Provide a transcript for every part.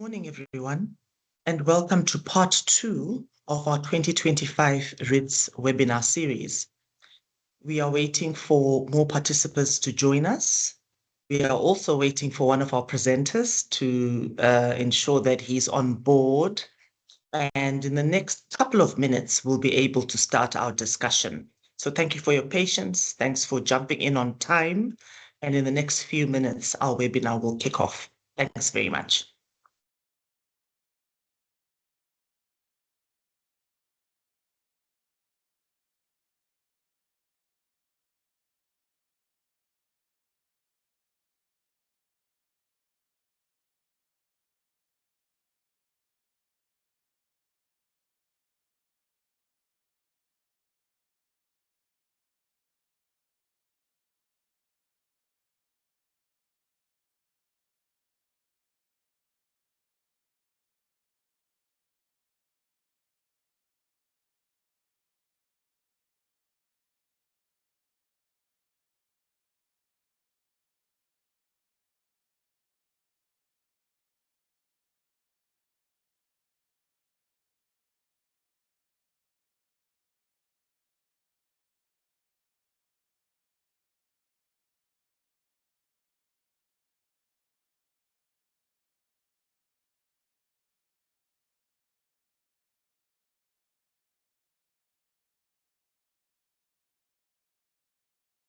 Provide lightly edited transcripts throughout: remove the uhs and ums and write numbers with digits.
Morning, everyone, and welcome to part 2 of our 2025 REITs webinar series. We are waiting for more participants to join us. We are also waiting for one of our presenters to ensure that he's on board. And in the next couple of minutes, we'll be able to start our discussion. So thank you for your patience. Thanks for jumping in on time. And in the next few minutes, our webinar will kick off. Thanks very much.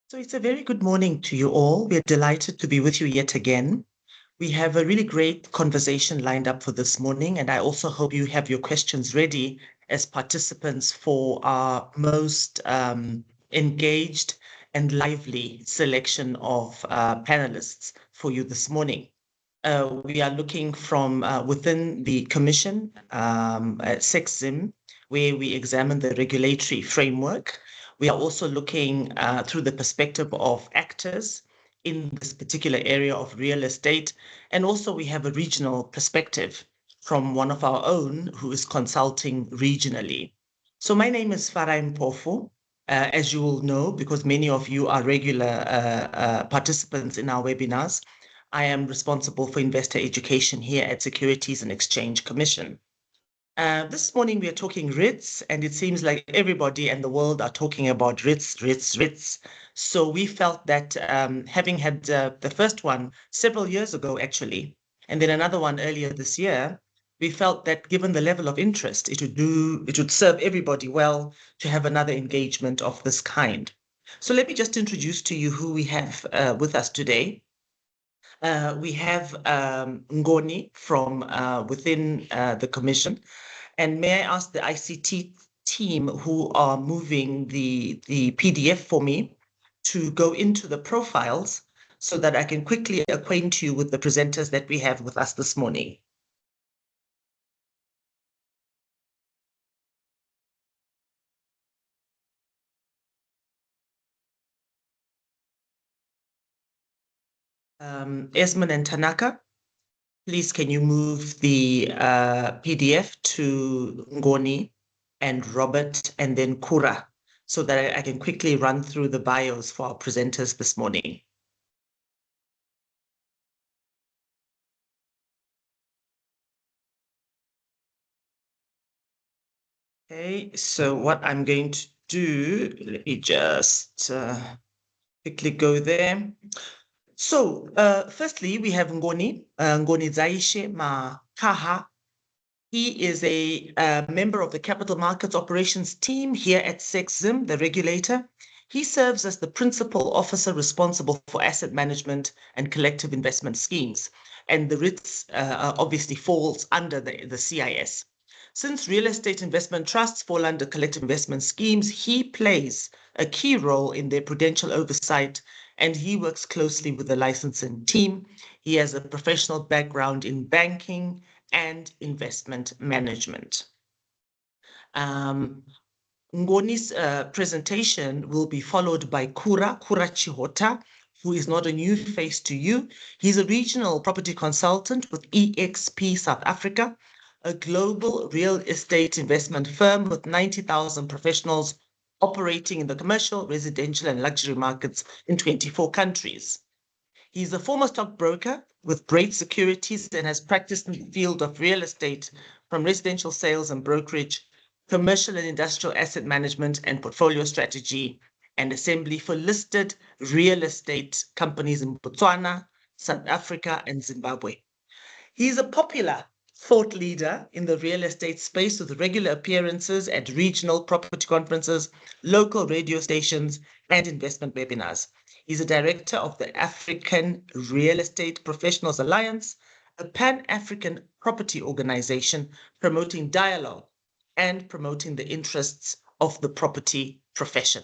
So it's a very good morning to you all. We're delighted to be with you yet again. We have a really great conversation lined up for this morning, and I also hope you have your questions ready as participants for our most engaged and lively selection of panelists for you this morning. We are looking from within the Commission at SECZim, where we examine the regulatory framework. We are also looking through the perspective of actors in this particular area of real estate. And also we have a regional perspective from one of our own who is consulting regionally. So my name is Farai Mpofu. As you will know, because many of you are regular participants in our webinars, I am responsible for investor education here at Securities and Exchange Commission. This morning we are talking REITs, and it seems like everybody and the world are talking about REITs. So we felt that having had the first one several years ago, actually, and then another one earlier this year, we felt that given the level of interest, it would serve everybody well to have another engagement of this kind. So let me just introduce to you who we have with us today. We have Ngoni from within the Commission. And may I ask the ICT team who are moving the PDF for me to go into the profiles so that I can quickly acquaint you with the presenters that we have with us this morning. Esmond and Tanaka, please can you move the PDF to Ngoni and Robert and then Kura so that I can quickly run through the bios for our presenters this morning. Okay, so what I'm going to do, let me just quickly go there. So firstly, we have Ngoni Zaishe Makaha. He is a member of the Capital Markets Operations team here at SECZim, the regulator. He serves as the principal officer responsible for asset management and collective investment schemes. And the REITs obviously falls under the CIS. Since real estate investment trusts fall under collective investment schemes, he plays a key role in their prudential oversight, and he works closely with the licensing team. He has a professional background in banking and investment management. Ngoni's presentation will be followed by Kura Chihota, who is not a new face to you. He's a regional property consultant with EXP South Africa, a global real estate investment firm with 90,000 professionals operating in the commercial, residential, and luxury markets in 24 countries. He's a former stockbroker with great Securities and has practiced in the field of real estate, from residential sales and brokerage, commercial and industrial asset management and portfolio strategy, and assembly for listed real estate companies in Botswana, South Africa, and Zimbabwe. He's a popular thought leader in the real estate space with regular appearances at regional property conferences, local radio stations, and investment webinars. He's a director of the African Real Estate Professionals Alliance, a Pan-African property organization promoting dialogue and promoting the interests of the property profession.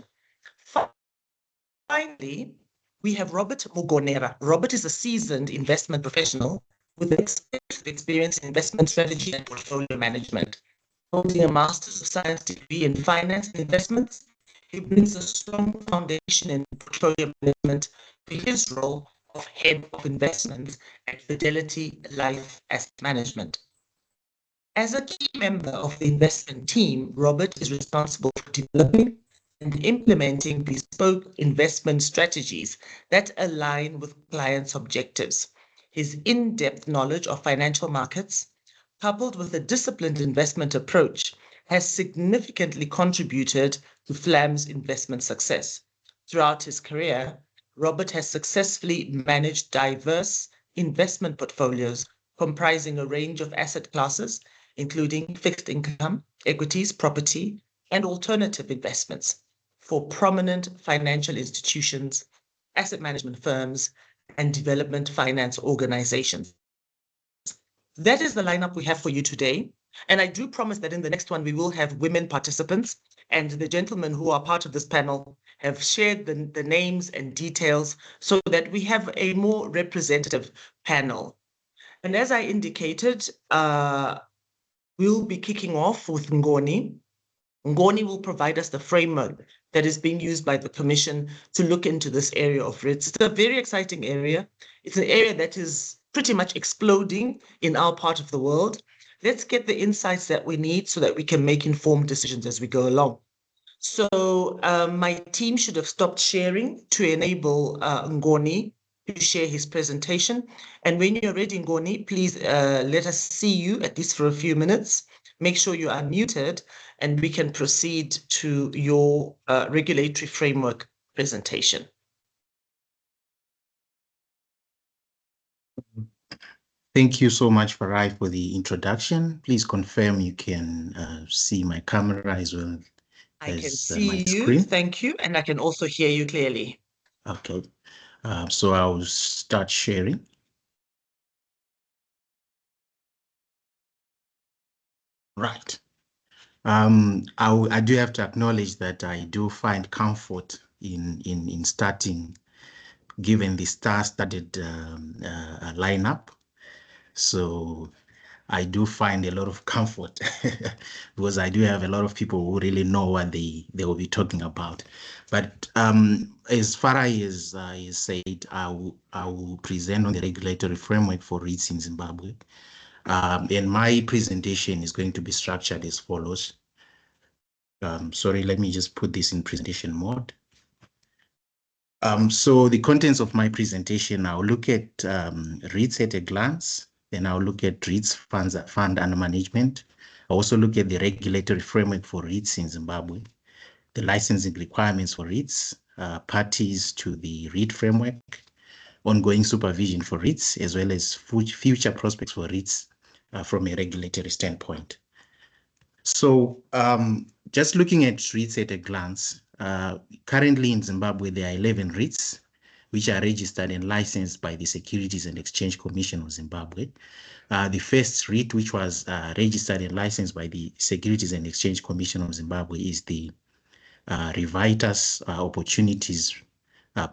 Finally, we have Robert Mugonera. Robert is a seasoned investment professional with extensive experience in investment strategy and portfolio management. Holding a Master's of Science degree in Finance and Investments, he brings a strong foundation in portfolio management to his role of Head of Investments at Fidelity Life Asset Management. As a key member of the investment team, Robert is responsible for developing and implementing bespoke investment strategies that align with clients' objectives. His in-depth knowledge of financial markets, coupled with a disciplined investment approach, has significantly contributed to FLAM's investment success. Throughout his career, Robert has successfully managed diverse investment portfolios comprising a range of asset classes, including fixed income, equities, property, and alternative investments for prominent financial institutions, asset management firms, and development finance organizations. That is the lineup we have for you today. And I do promise that in the next one, we will have women participants, and the gentlemen who are part of this panel have shared the names and details so that we have a more representative panel. And as I indicated, we'll be kicking off with Ngoni. Ngoni will provide us the framework that is being used by the Commission to look into this area of REITs. It's a very exciting area. It's an area that is pretty much exploding in our part of the world. Let's get the insights that we need so that we can make informed decisions as we go along. So my team should have stopped sharing to enable Ngoni to share his presentation. And when you're ready, Ngoni, please let us see you at least for a few minutes. Make sure you are muted and we can proceed to your regulatory framework presentation. Thank you so much, Farai, for the introduction. Please confirm you can see my camera as well. I can see you, thank you, and I can also hear you clearly. Okay, so I'll start sharing. Right. I do have to acknowledge that I do find comfort in starting, given the star-studded lineup. So I do find a lot of comfort because I do have a lot of people who really know what they will be talking about. But as far as I said, I will present on the regulatory framework for REITs in Zimbabwe. And my presentation is going to be structured as follows. Sorry, let me just put this in presentation mode. So the contents of my presentation, I'll look at REITs at a glance, then I'll look at REITs fund under management. I'll also look at the regulatory framework for REITs in Zimbabwe, the licensing requirements for REITs, parties to the REIT framework, ongoing supervision for REITs, as well as future prospects for REITs from a regulatory standpoint. So just looking at REITs at a glance, currently in Zimbabwe, there are 11 REITs, which are registered and licensed by the Securities and Exchange Commission of Zimbabwe. The first REIT, which was registered and licensed by the Securities and Exchange Commission of Zimbabwe, is the Revitas Opportunities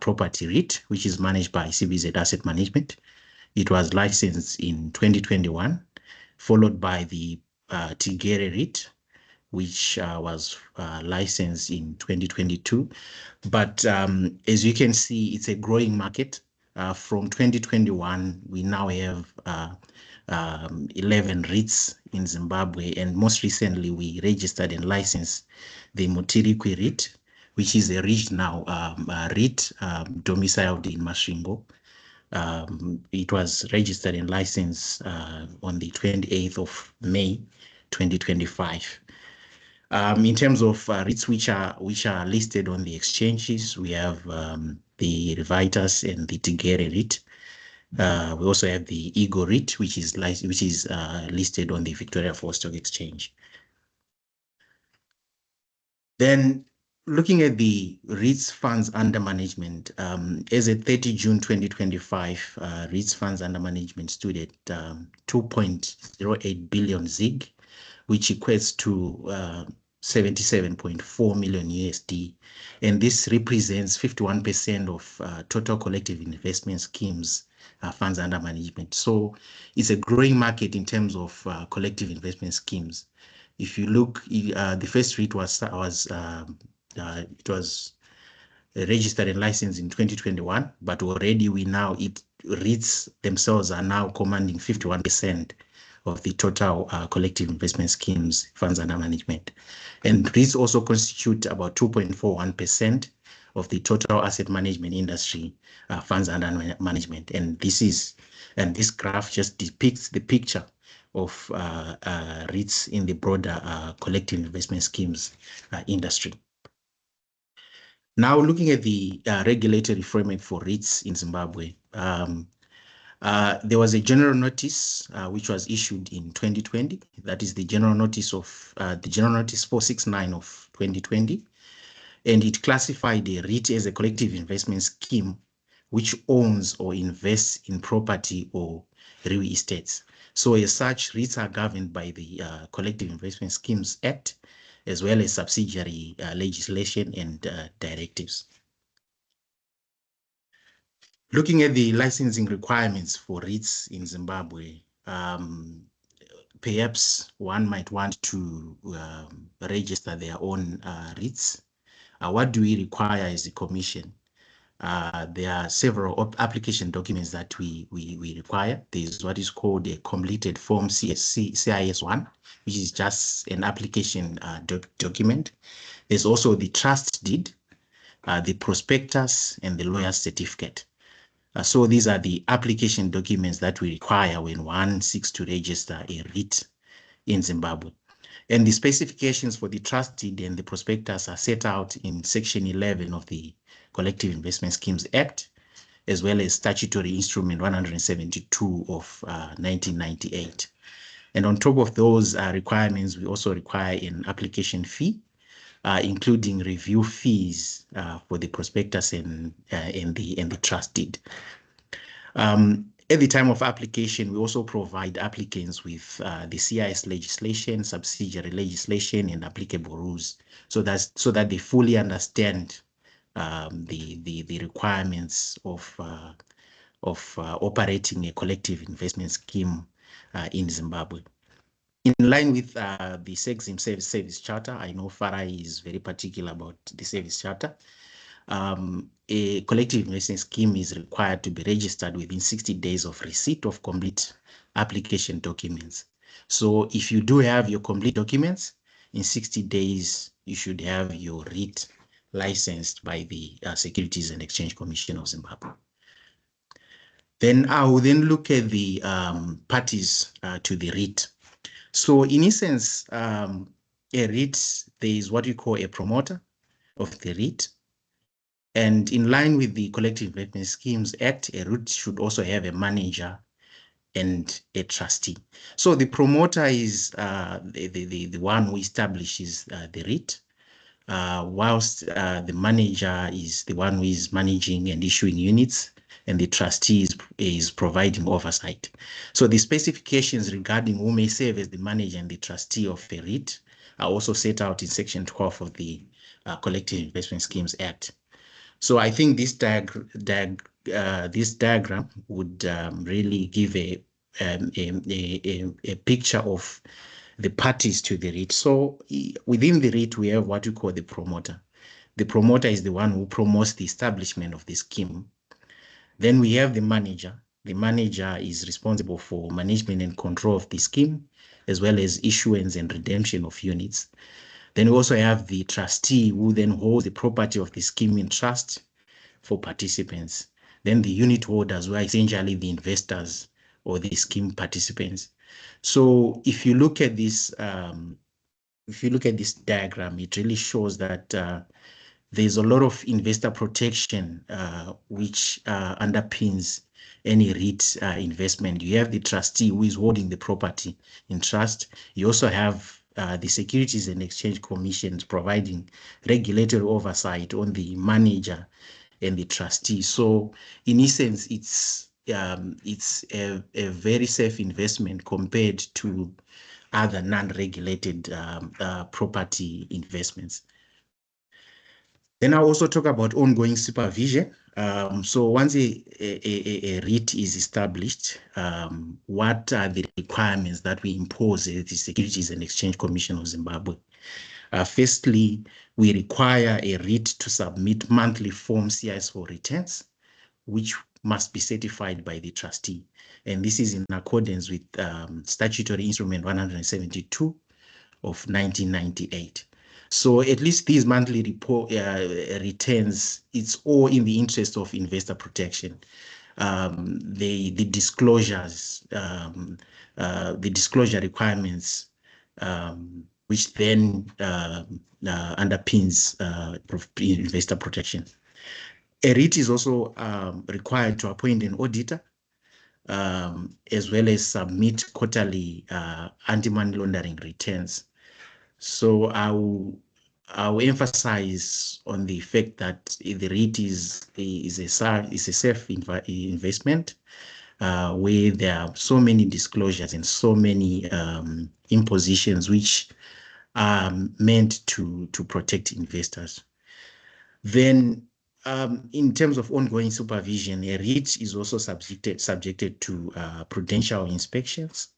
Property REIT, which is managed by CBZ Asset Management. It was licensed in 2021, followed by the Tigere REIT, which was licensed in 2022. But as you can see, it's a growing market. From 2021, we now have 11 REITs in Zimbabwe, and most recently we registered and licensed the Mutirikwi REIT, which is a regional REIT domiciled in Masvingo. It was registered and licensed on the 28th of May, 2025. In terms of REITs which are listed on the exchanges, we have the Revitas and the Tigere REIT. We also have the Ego REIT, which is listed on the Victoria Falls Stock Exchange. Then, looking at the REITs funds under management, as at 30 June 2025, REITs funds under management stood at 2.08 billion ZiG, which equates to 77.4 million USD. And this represents 51% of total collective investment schemes funds under management. So it's a growing market in terms of collective investment schemes. If you look, the first REIT was registered and licensed in 2021, but already REITs themselves are now commanding 51% of the total collective investment schemes funds under management. And REITs also constitute about 2.41% of the total asset management industry funds under management. And this graph just depicts the picture of REITs in the broader collective investment schemes industry. Now, looking at the regulatory framework for REITs in Zimbabwe, there was a general notice which was issued in 2020. That is the general notice 469 of 2020, and it classified a REIT as a collective investment scheme which owns or invests in property or real estates. So as such, REITs are governed by the Collective Investment Schemes Act, as well as subsidiary legislation and directives. Looking at the licensing requirements for REITs in Zimbabwe, perhaps one might want to register their own REITs. What do we require as a commission? There are several application documents that we require. There's what is called a completed form CIS1, which is just an application document. There's also the trust deed, the prospectus, and the lawyer's certificate. So these are the application documents that we require when one seeks to register a REIT in Zimbabwe. And the specifications for the trust deed and the prospectus are set out in Section 11 of the Collective Investment Schemes Act, as well as Statutory Instrument 172 of 1998. And on top of those requirements, we also require an application fee, including review fees for the prospectus and the trust deed. At the time of application, we also provide applicants with the CIS legislation, subsidiary legislation, and applicable rules, so that they fully understand the requirements of operating a collective investment scheme in Zimbabwe. In line with the SECZim Service Charter, I know Farai is very particular about the Service Charter. A collective investment scheme is required to be registered within 60 days of receipt of complete application documents. So if you do have your complete documents, in 60 days, you should have your REIT licensed by the Securities and Exchange Commission of Zimbabwe. Then I will then look at the parties to the REIT. So in essence, a REIT, there is what we call a promoter of the REIT. And in line with the Collective Investment Schemes Act, a REIT should also have a manager and a trustee. So the promoter is the one who establishes the REIT, whilst the manager is the one who is managing and issuing units, and the trustee is providing oversight. So the specifications regarding who may serve as the manager and the trustee of a REIT are also set out in Section 12 of the Collective Investment Schemes Act. So I think this diagram would really give a picture of the parties to the REIT. So within the REIT, we have what we call the promoter. The promoter is the one who promotes the establishment of the scheme. Then we have the manager. The manager is responsible for management and control of the scheme, as well as issuance and redemption of units. Then we also have the trustee, who then holds the property of the scheme in trust for participants. Then the unit holders were essentially the investors or the scheme participants. So if you look at this, diagram, it really shows that there's a lot of investor protection which underpins any REIT investment. You have the trustee who is holding the property in trust. You also have the Securities and Exchange Commissions providing regulatory oversight on the manager and the trustee. So in essence, it's a very safe investment compared to other non-regulated property investments. Then I'll also talk about ongoing supervision. So once a REIT is established, what are the requirements that we impose at the Securities and Exchange Commission of Zimbabwe? Firstly, we require a REIT to submit monthly Form CIS4 returns, which must be certified by the trustee. And this is in accordance with Statutory Instrument 172 of 1998. So at least these monthly returns, it's all in the interest of investor protection. The disclosures, the disclosure requirements, which then underpins investor protection. A REIT is also required to appoint an auditor, as well as submit quarterly anti-money laundering returns. So I'll emphasize on the fact that the REIT is a safe investment where there are so many disclosures and so many impositions which are meant to protect investors. Then in terms of ongoing supervision, a REIT is also subjected to prudential inspections.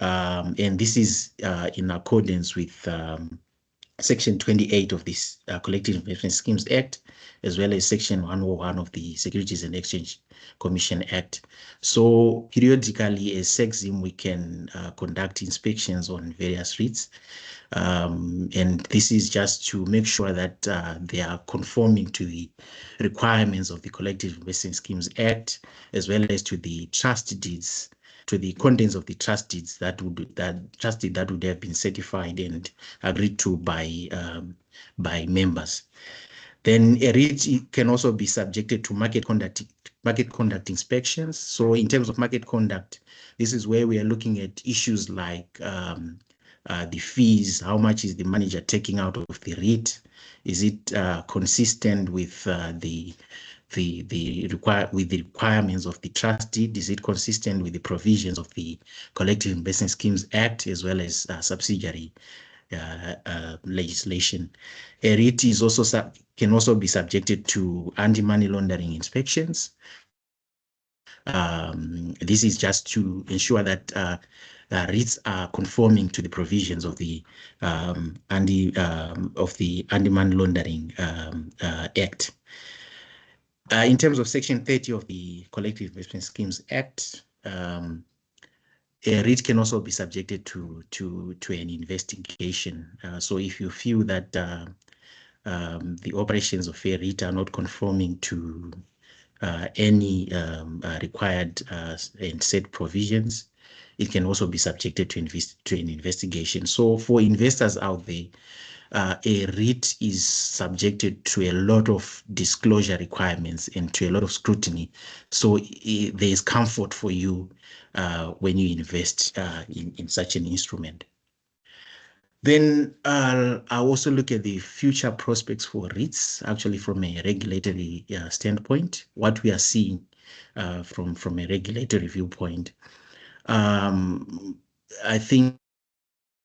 And this is in accordance with Section 28 of this Collective Investment Schemes Act, as well as Section 101 of the Securities and Exchange Commission Act. So periodically, as SECZim, we can conduct inspections on various REITs. And this is just to make sure that they are conforming to the requirements of the Collective Investment Schemes Act, as well as to the trust deeds, to the contents of the trust deeds that would have been certified and agreed to by members. Then a REIT can also be subjected to market conduct inspections. So in terms of market conduct, this is where we are looking at issues like the fees. How much is the manager taking out of the REIT? Is it consistent with the requirements of the trust deed? Is it consistent with the provisions of the Collective Investment Schemes Act, as well as subsidiary legislation? A REIT is also can also be subjected to anti-money laundering inspections. This is just to ensure that REITs are conforming to the provisions of the Anti-Money Laundering Act. In terms of Section 30 of the Collective Investment Schemes Act, a REIT can also be subjected to an investigation. So if you feel that the operations of a REIT are not conforming to any required and set provisions, it can also be subjected to an investigation. So for investors out there, a REIT is subjected to a lot of disclosure requirements and to a lot of scrutiny. So there is comfort for you when you invest in such an instrument. Then I'll also look at the future prospects for REITs, actually from a regulatory standpoint, what we are seeing from a regulatory viewpoint. I think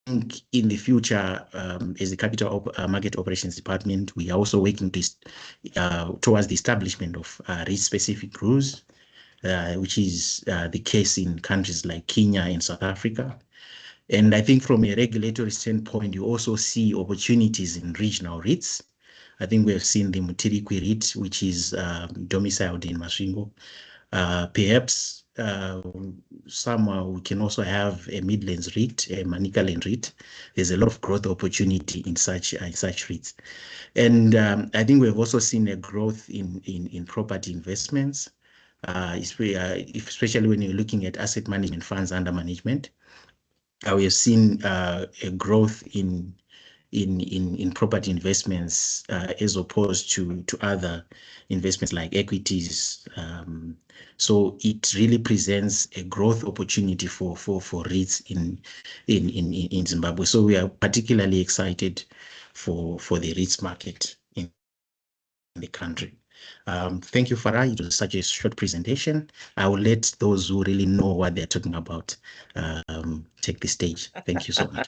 in the future, as the Capital Market Operations Department, we are also working towards the establishment of REIT-specific rules, which is the case in countries like Kenya and South Africa. And I think from a regulatory standpoint, you also see opportunities in regional REITs. I think we have seen the Mutirikwi REIT, which is domiciled in Masvingo. Perhaps somewhere we can also have a Midlands REIT, a Manicaland REIT. There's a lot of growth opportunity in such REITs. And I think we've also seen a growth in property investments. especially when you're looking at asset management funds under management. We have seen a growth in property investments as opposed to other investments like equities. So it really presents a growth opportunity for REITs in Zimbabwe. So we are particularly excited for the REITs market in the country. Thank you, Farah. It was such a short presentation. I will let those who really know what they're talking about take the stage. Thank you so much.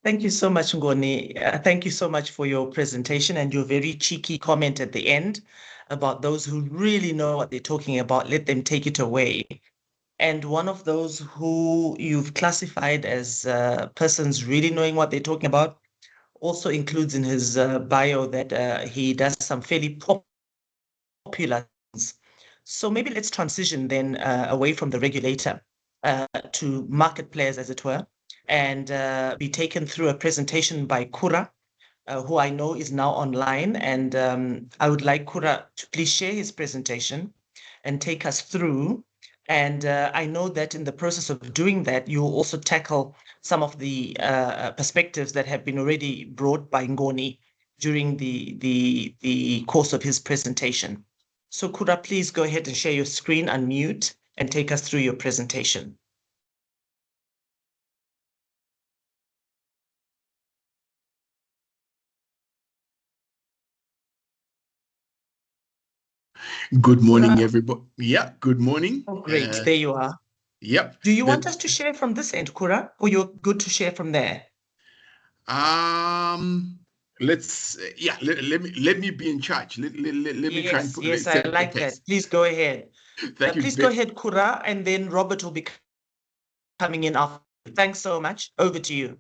Thank you so much, Ngoni. Thank you so much for your presentation and your very cheeky comment at the end about those who really know what they're talking about. Let them take it away. And one of those who you've classified as persons really knowing what they're talking about also includes in his bio that he does some fairly popular things. So maybe let's transition then away from the regulator to market players, as it were, and be taken through a presentation by Kura, who I know is now online. And I would like Kura to please share his presentation and take us through. And I know that in the process of doing that, you will also tackle some of the perspectives that have been already brought by Ngoni during the course of his presentation. So Kura, please go ahead and share your screen, unmute, and take us through your presentation. Good morning, everybody. Yeah, good morning. Oh, great. There you are. Yep. Do you want us to share from this end, Kura, or you're good to share from there? Let's let me be in charge. Let me try and put yes, I like that. Please go ahead. Thank you. Please go ahead, Kura, and then Robert will be coming in after. Thanks so much. Over to you.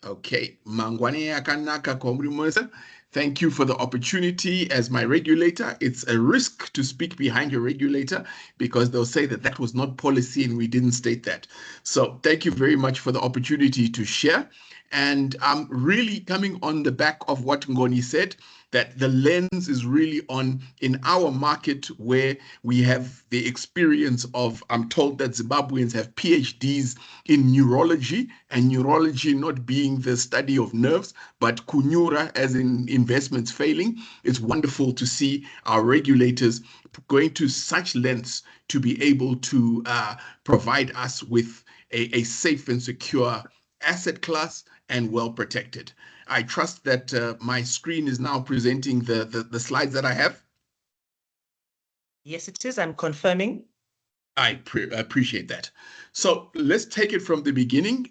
Okay. Mangwane yakanaka komrimonsa. Thank you for the opportunity as my regulator. It's a risk to speak behind your regulator because they'll say that that was not policy and we didn't state that. So thank you very much for the opportunity to share. And I'm really coming on the back of what Ngoni said, that the lens is really on in our market where we have the experience of, I'm told that Zimbabweans have PhDs in neurology, and neurology not being the study of nerves, but kunyura as in investments failing. It's wonderful to see our regulators going to such lengths to be able to provide us with a safe and secure asset class and well protected. I trust that my screen is now presenting the slides that I have. Yes, it is. I'm confirming. I appreciate that. So let's take it from the beginning.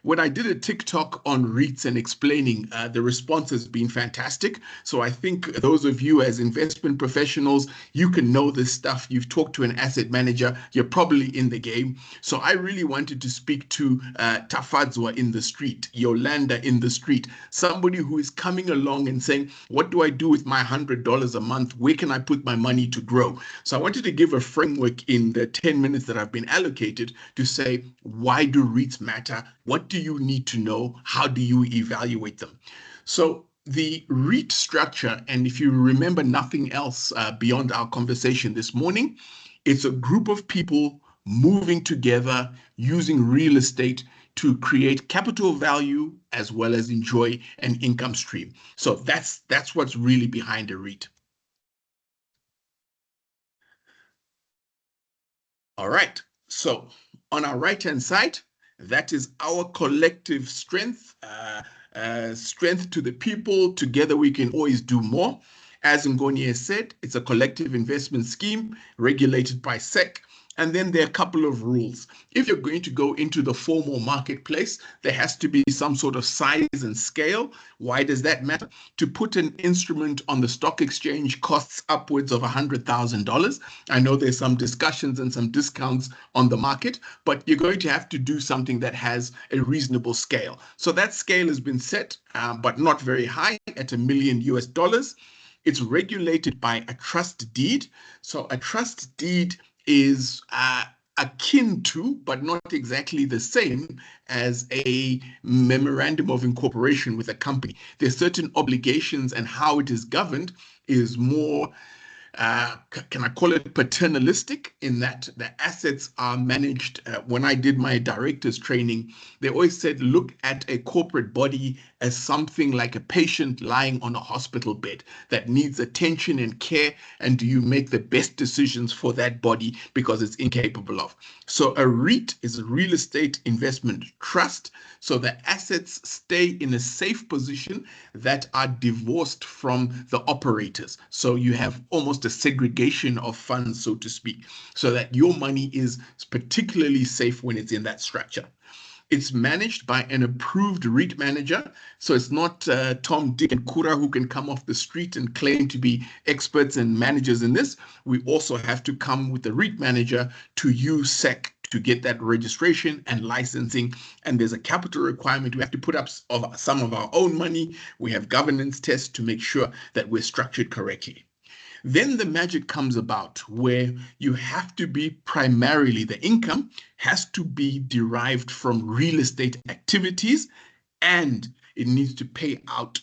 When I did a TikTok on REITs and explaining, the response has been fantastic. So I think those of you as investment professionals, you can know this stuff. You've talked to an asset manager, you're probably in the game. So I really wanted to speak to Tafadzwa in the street, Yolanda in the street, somebody who is coming along and saying, what do I do with my $100 a month? Where can I put my money to grow? So I wanted to give a framework in the 10 minutes that I've been allocated to say, why do REITs matter? What do you need to know? How do you evaluate them? So the REIT structure, and if you remember nothing else beyond our conversation this morning, it's a group of people moving together using real estate to create capital value as well as enjoy an income stream. So that's what's really behind a REIT. All right, so on our right-hand side, that is our collective strength, strength to the people. Together we can always do more. As Ngoni has said, it's a collective investment scheme regulated by SEC. And then there are a couple of rules. If you're going to go into the formal marketplace, there has to be some sort of size and scale. Why does that matter? To put an instrument on the stock exchange costs upwards of $100,000. I know there's some discussions and some discounts on the market, but you're going to have to do something that has a reasonable scale. So that scale has been set, but not very high at $1 million US. It's regulated by a trust deed. So a trust deed is akin to, but not exactly the same as a memorandum of incorporation with a company. There's certain obligations, and how it is governed is more can I call it paternalistic, in that the assets are managed? When I did my director's training, they always said, look at a corporate body as something like a patient lying on a hospital bed that needs attention and care, and do you make the best decisions for that body because it's incapable of? So a REIT is a real estate investment trust, so the assets stay in a safe position that are divorced from the operators. So you have almost a segregation of funds, so to speak, so that your money is particularly safe when it's in that structure. It's managed by an approved REIT manager. So it's not Tom, Dick, and Kura who can come off the street and claim to be experts and managers in this. We also have to come with a REIT manager to use SEC to get that registration and licensing. And there's a capital requirement. We have to put up some of our own money. We have governance tests to make sure that we're structured correctly. Then the magic comes about, where you have to be primarily, the income has to be derived from real estate activities, and it needs to pay out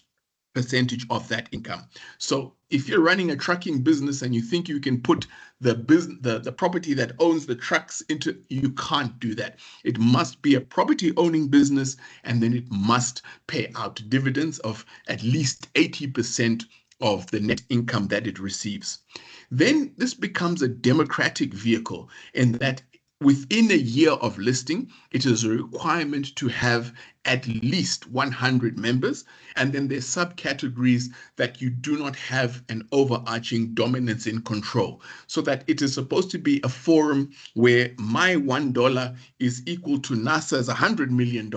percentage of that income. So if you're running a trucking business and you think you can put the property that owns the trucks into, you can't do that. It must be a property owning business, and then it must pay out dividends of at least 80% of the net income that it receives. Then this becomes a democratic vehicle, in that within a year of listing, it is a requirement to have at least 100 members. And then there's subcategories that you do not have an overarching dominance in control, so that it is supposed to be a forum where my $1 is equal to NASA's $100 million,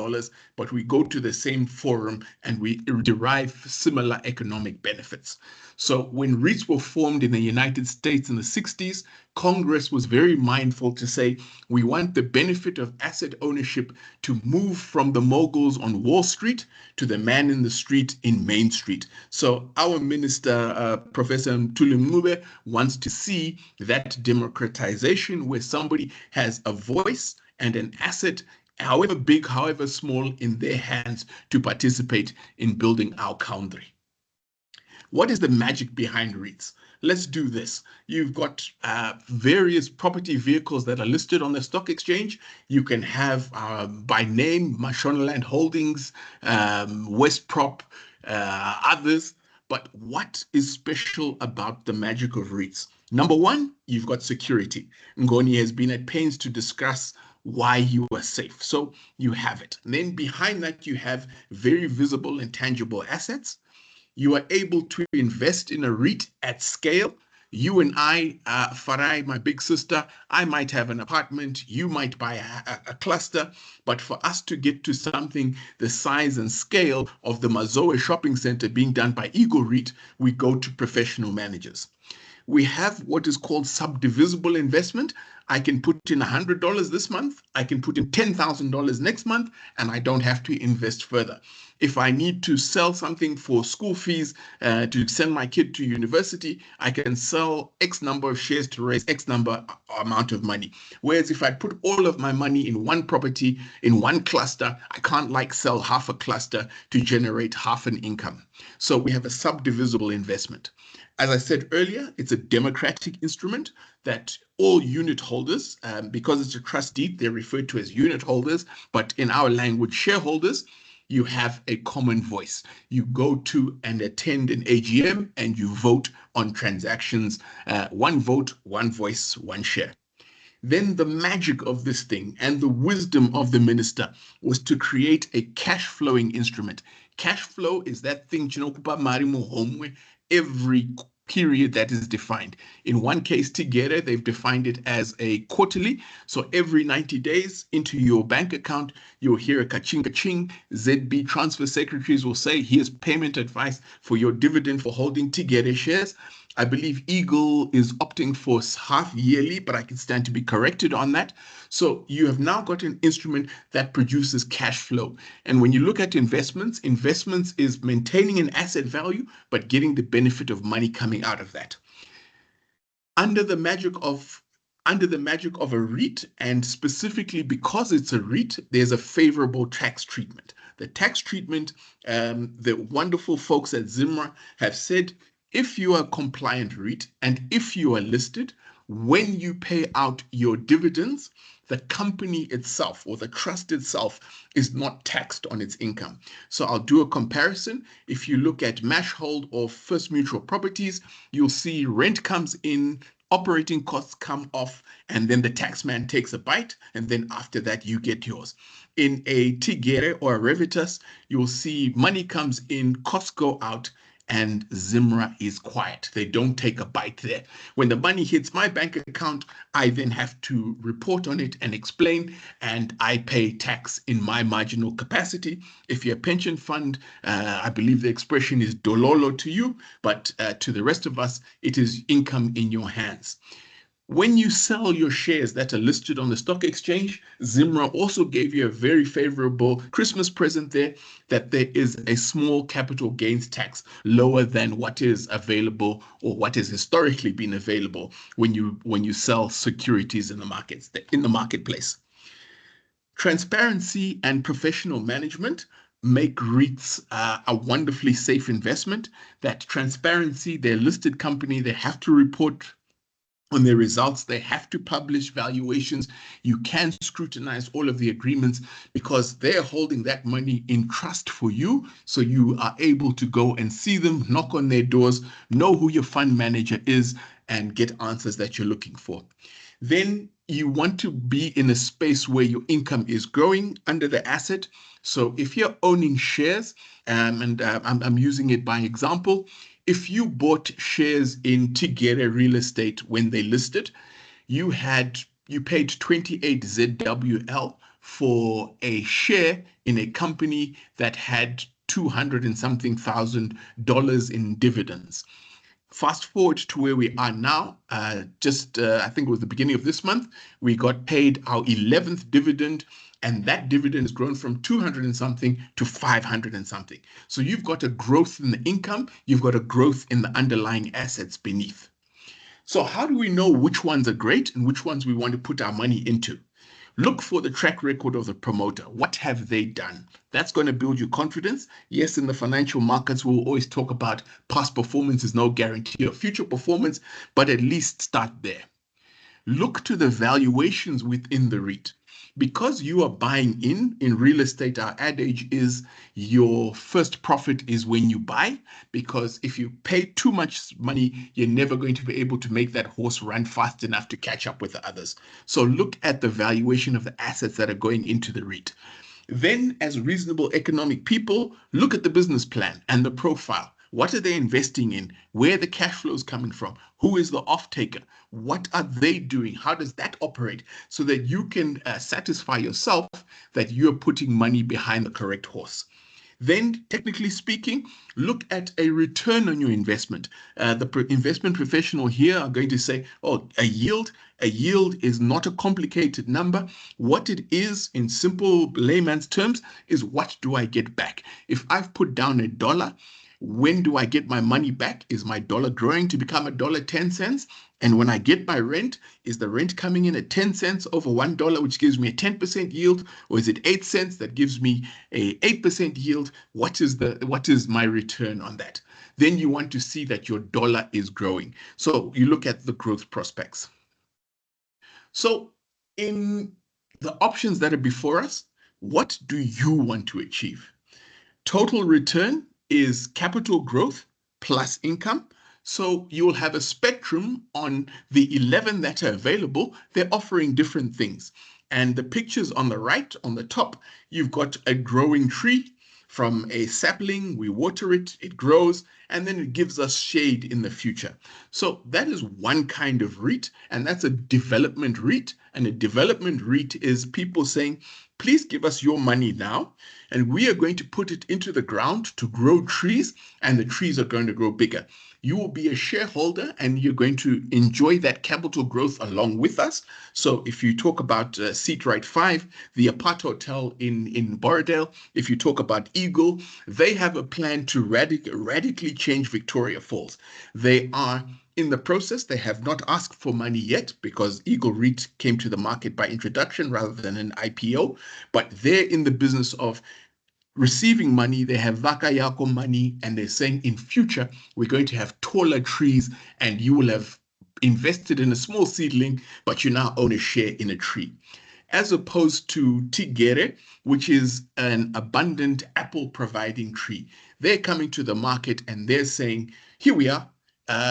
but we go to the same forum and we derive similar economic benefits. So when REITs were formed in the United States in the 60s, Congress was very mindful to say, we want the benefit of asset ownership to move from the moguls on Wall Street to the man in the street in Main Street. So our minister, Professor Mthuli Ncube, wants to see that democratization, where somebody has a voice and an asset, however big, however small, in their hands to participate in building our country. What is the magic behind REITs? Let's do this. You've got various property vehicles that are listed on the stock exchange. You can have by name, Mashonaland Holdings, Westprop, others. But what is special about the magic of REITs? Number one, you've got security. Ngoni has been at pains to discuss why you are safe. So you have it. And then behind that, you have very visible and tangible assets. You are able to invest in a REIT at scale. You and I, Farai, my big sister, I might have an apartment, you might buy a cluster, but for us to get to something the size and scale of the Mazoe shopping center being done by Eagle REIT, we go to professional managers. We have what is called subdivisible investment. I can put in $100 this month, I can put in $10,000 next month, and I don't have to invest further. If I need to sell something for school fees to send my kid to university, I can sell X number of shares to raise X amount of money. Whereas if I put all of my money in one property, in one cluster, I can't sell half a cluster to generate half an income. So we have a subdivisible investment. As I said earlier, it's a democratic instrument that all unit holders, because it's a trust deed, they're referred to as unit holders, but in our language, shareholders, you have a common voice. You go to and attend an AGM and you vote on transactions, one vote, one voice, one share. Then the magic of this thing and the wisdom of the minister was to create a cash flowing instrument. Cash flow is that thing, every period that is defined. In one case, together, they've defined it as a quarterly. So every 90 days into your bank account, you'll hear a ka-ching, ka-ching. ZB transfer secretaries will say, here's payment advice for your dividend for holding together shares. I believe Eagle is opting for half yearly, but I can stand to be corrected on that. So you have now got an instrument that produces cash flow. And when you look at investments, investments is maintaining an asset value, but getting the benefit of money coming out of that. Under the magic of a REIT, and specifically because it's a REIT, there's a favorable tax treatment. The tax treatment, the wonderful folks at ZIMRA have said, if you are a compliant REIT and if you are listed, when you pay out your dividends, the company itself or the trust itself is not taxed on its income. So I'll do a comparison. If you look at Mashhold or First Mutual Properties, you'll see rent comes in, operating costs come off, and then the taxman takes a bite, and then after that you get yours. In a Tigere or a Revitas, you'll see money comes in, costs go out, and Zimra is quiet. They don't take a bite there. When the money hits my bank account, I then have to report on it and explain, and I pay tax in my marginal capacity. If you're a pension fund, I believe the expression is dololo to you, but to the rest of us, it is income in your hands. When you sell your shares that are listed on the stock exchange, Zimra also gave you a very favorable Christmas present there, that there is a small capital gains tax lower than what is available or what has historically been available when you sell securities in the marketplace. Transparency and professional management make REITs a wonderfully safe investment. That transparency, they're a listed company, they have to report on their results, they have to publish valuations. You can scrutinize all of the agreements because they're holding that money in trust for you. So you are able to go and see them, knock on their doors, know who your fund manager is, and get answers that you're looking for. Then you want to be in a space where your income is growing under the asset. So if you're owning shares, I'm using it by example, if you bought shares in Tigere Real Estate when they listed, you paid 28 ZWL for a share in a company that had $200 and something thousand in dividends. Fast forward to where we are now, I think it was the beginning of this month, we got paid our 11th dividend, and that dividend has grown from 200 and something to 500 and something. So you've got a growth in the income, you've got a growth in the underlying assets beneath. So how do we know which ones are great and which ones we want to put our money into? Look for the track record of the promoter. What have they done? That's going to build your confidence. Yes, in the financial markets, we'll always talk about past performance is no guarantee of future performance, but at least start there. Look to the valuations within the REIT. Because you are buying in real estate, our adage is your first profit is when you buy, because if you pay too much money, you're never going to be able to make that horse run fast enough to catch up with the others. So look at the valuation of the assets that are going into the REIT. Then, as reasonable economic people, look at the business plan and the profile. What are they investing in? Where are the cash flows coming from? Who is the off-taker? What are they doing? How does that operate? So that you can satisfy yourself that you're putting money behind the correct horse. Then, technically speaking, look at a return on your investment. The investment professional here are going to say, oh, a yield is not a complicated number. What it is, in simple layman's terms, is what do I get back? If I've put down $1, when do I get my money back? Is my dollar growing to become $1.10? And when I get my rent, is the rent coming in at 10 cents over $1, which gives me a 10% yield? Or is it 8 cents that gives me a 8% yield? What is my return on that? Then you want to see that your dollar is growing. So you look at the growth prospects. So in the options that are before us, what do you want to achieve? Total return is capital growth plus income. So you'll have a spectrum on the 11 that are available. They're offering different things. And the pictures on the right, on the top, you've got a growing tree. From a sapling, we water it, it grows, and then it gives us shade in the future. So that is one kind of REIT, and that's a development REIT. And a development REIT is people saying, please give us your money now, and we are going to put it into the ground to grow trees, and the trees are going to grow bigger. You will be a shareholder, and you're going to enjoy that capital growth along with us. So if you talk about Seat Right 5, the Apart Hotel in Borrowdale, if you talk about Eagle, they have a plan to radically change Victoria Falls. They are in the process. They have not asked for money yet because Eagle REIT came to the market by introduction rather than an IPO, but they're in the business of receiving money, they have Vaka Yako money, and they're saying in future, we're going to have taller trees and you will have invested in a small seedling, but you now own a share in a tree. As opposed to Tigere, which is an abundant apple providing tree. They're coming to the market and they're saying, here we are,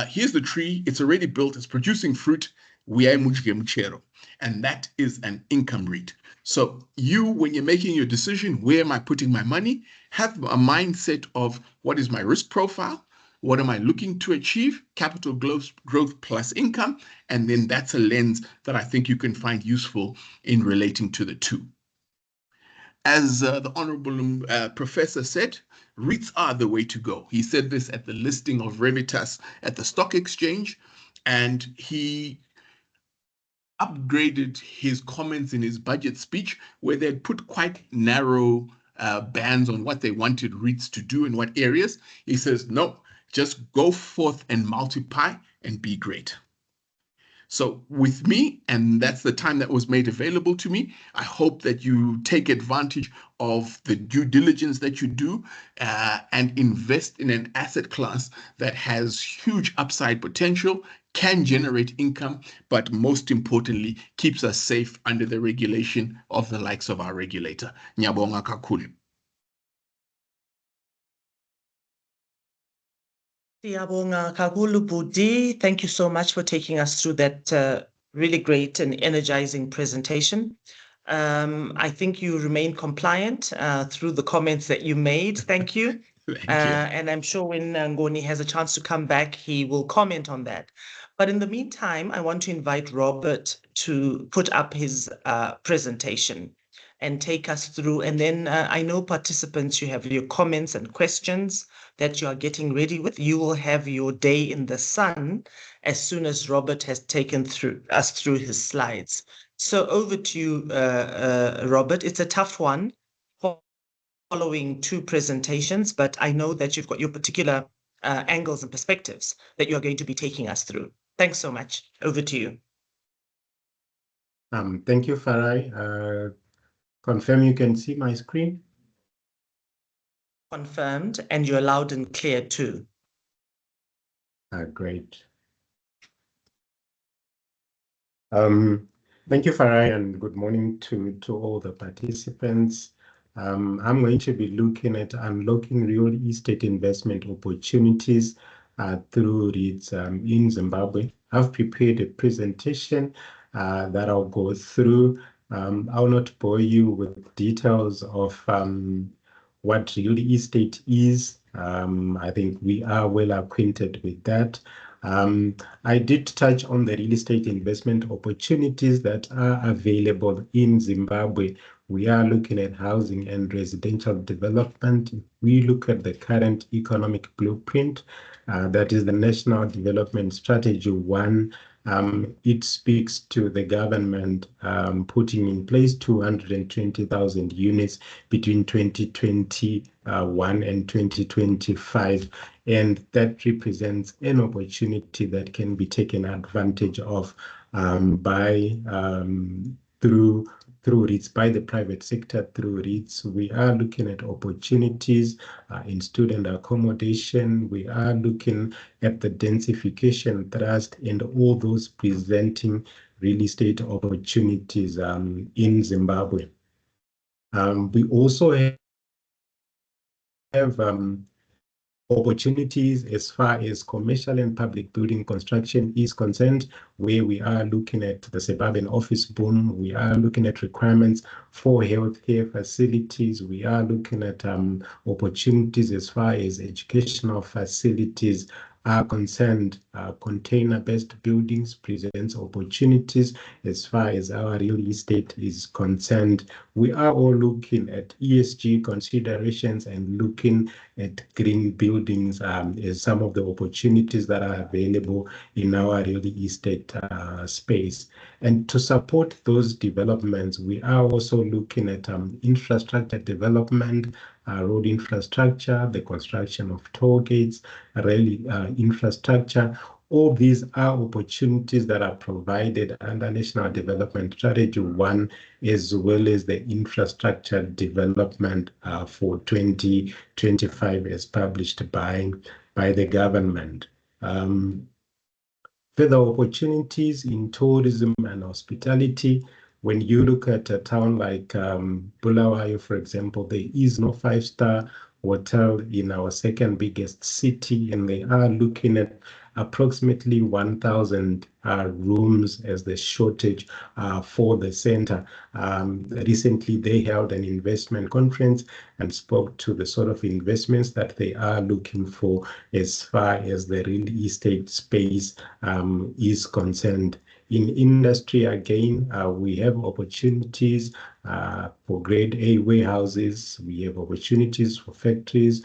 here's the tree, it's already built, it's producing fruit, we are mujige muchero. And that is an income REIT. So you, when you're making your decision, where am I putting my money, have a mindset of what is my risk profile, what am I looking to achieve, capital growth plus income, and then that's a lens that I think you can find useful in relating to the two. As the Honorable Professor said, REITs are the way to go. He said this at the listing of Revitas at the stock exchange, and he upgraded his comments in his budget speech where they'd put quite narrow bands on what they wanted REITs to do in what areas. He says, no, just go forth and multiply and be great. So with me, and that's the time that was made available to me, I hope that you take advantage of the due diligence that you do and invest in an asset class that has huge upside potential, can generate income, but most importantly, keeps us safe under the regulation of the likes of our regulator. Nyabonga kakhulu. Siyabonga kakhulu Budi. Thank you so much for taking us through that really great and energizing presentation. I think you remain compliant through the comments that you made. Thank you. Thank you. And I'm sure when Ngoni has a chance to come back, he will comment on that. But in the meantime, I want to invite Robert to put up his presentation and take us through. And then I know participants, you have your comments and questions that you are getting ready with. You will have your day in the sun as soon as Robert has taken us through his slides. So over to you, Robert. It's a tough one following two presentations, but I know that you've got your particular angles and perspectives that you're going to be taking us through. Thanks so much. Over to you. Thank you, Farai. Confirm you can see my screen? Confirmed, and you're loud and clear too. Great. Thank you, Farai, and good morning to all the participants. I'm going to be looking at unlocking real estate investment opportunities through REITs in Zimbabwe. I've prepared a presentation that I'll go through. I'll not bore you with details of what real estate is. I think we are well acquainted with that. I did touch on the real estate investment opportunities that are available in Zimbabwe. We are looking at housing and residential development. We look at the current economic blueprint, that is the National Development Strategy 1. It speaks to the government putting in place 220,000 units between 2021 and 2025. And that represents an opportunity that can be taken advantage of through REITs, by the private sector through REITs. We are looking at opportunities in student accommodation. We are looking at the densification thrust and all those presenting real estate opportunities in Zimbabwe. We also have opportunities as far as commercial and public building construction is concerned, where we are looking at the suburban office boom. We are looking at requirements for healthcare facilities. We are looking at opportunities as far as educational facilities are concerned. Container-based buildings presents opportunities as far as our real estate is concerned. We are all looking at ESG considerations and looking at green buildings as some of the opportunities that are available in our real estate space. And to support those developments, we are also looking at infrastructure development, road infrastructure, the construction of toll gates, rail infrastructure. All these are opportunities that are provided under National Development Strategy 1, as well as the infrastructure development for 2025 as published by the government. Further opportunities in tourism and hospitality. When you look at a town like Bulawayo, for example, there is no five-star hotel in our second biggest city, and they are looking at approximately 1,000 rooms as the shortage for the center. Recently, they held an investment conference and spoke to the sort of investments that they are looking for as far as the real estate space is concerned. In industry, again, we have opportunities for grade A warehouses. We have opportunities for factories,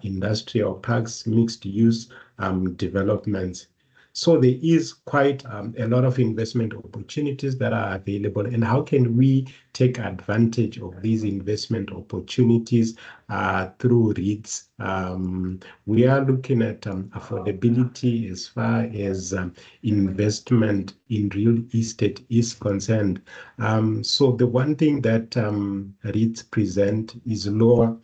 industrial parks, mixed use developments. So there is quite a lot of investment opportunities that are available. And how can we take advantage of these investment opportunities through REITs? We are looking at affordability as far as investment in real estate is concerned. So the one thing that REITs present is lower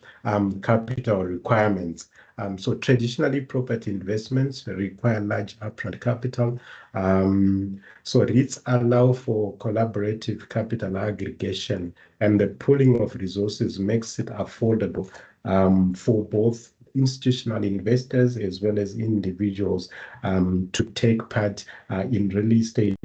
capital requirements. So traditionally, property investments require large upfront capital. So REITs allow for collaborative capital aggregation, and the pooling of resources makes it affordable for both institutional investors as well as individuals to take part in real estate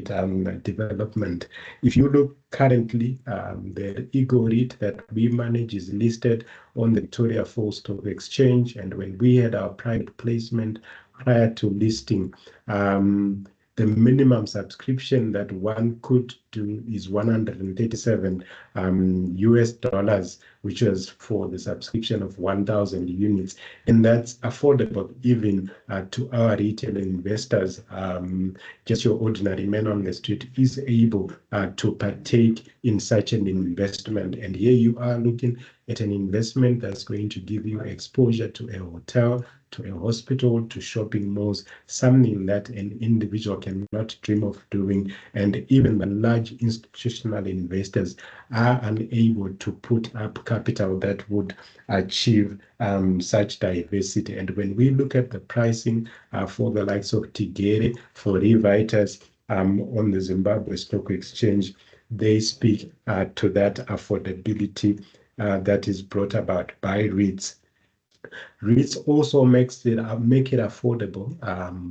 development. If you look currently, the Eagle REIT that we manage is listed on the Victoria Falls Stock Exchange, and when we had our private placement prior to listing, the minimum subscription that one could do is $137 US, which was for the subscription of 1,000 units. And that's affordable even to our retail investors. Just your ordinary man on the street is able to partake in such an investment. And here you are looking at an investment that's going to give you exposure to a hotel, to a hospital, to shopping malls, something that an individual cannot dream of doing. And even the large institutional investors are unable to put up capital that would achieve such diversity. And when we look at the pricing for the likes of Tigere, for REITs on the Zimbabwe Stock Exchange, they speak to that affordability that is brought about by REITs. REITs also make it affordable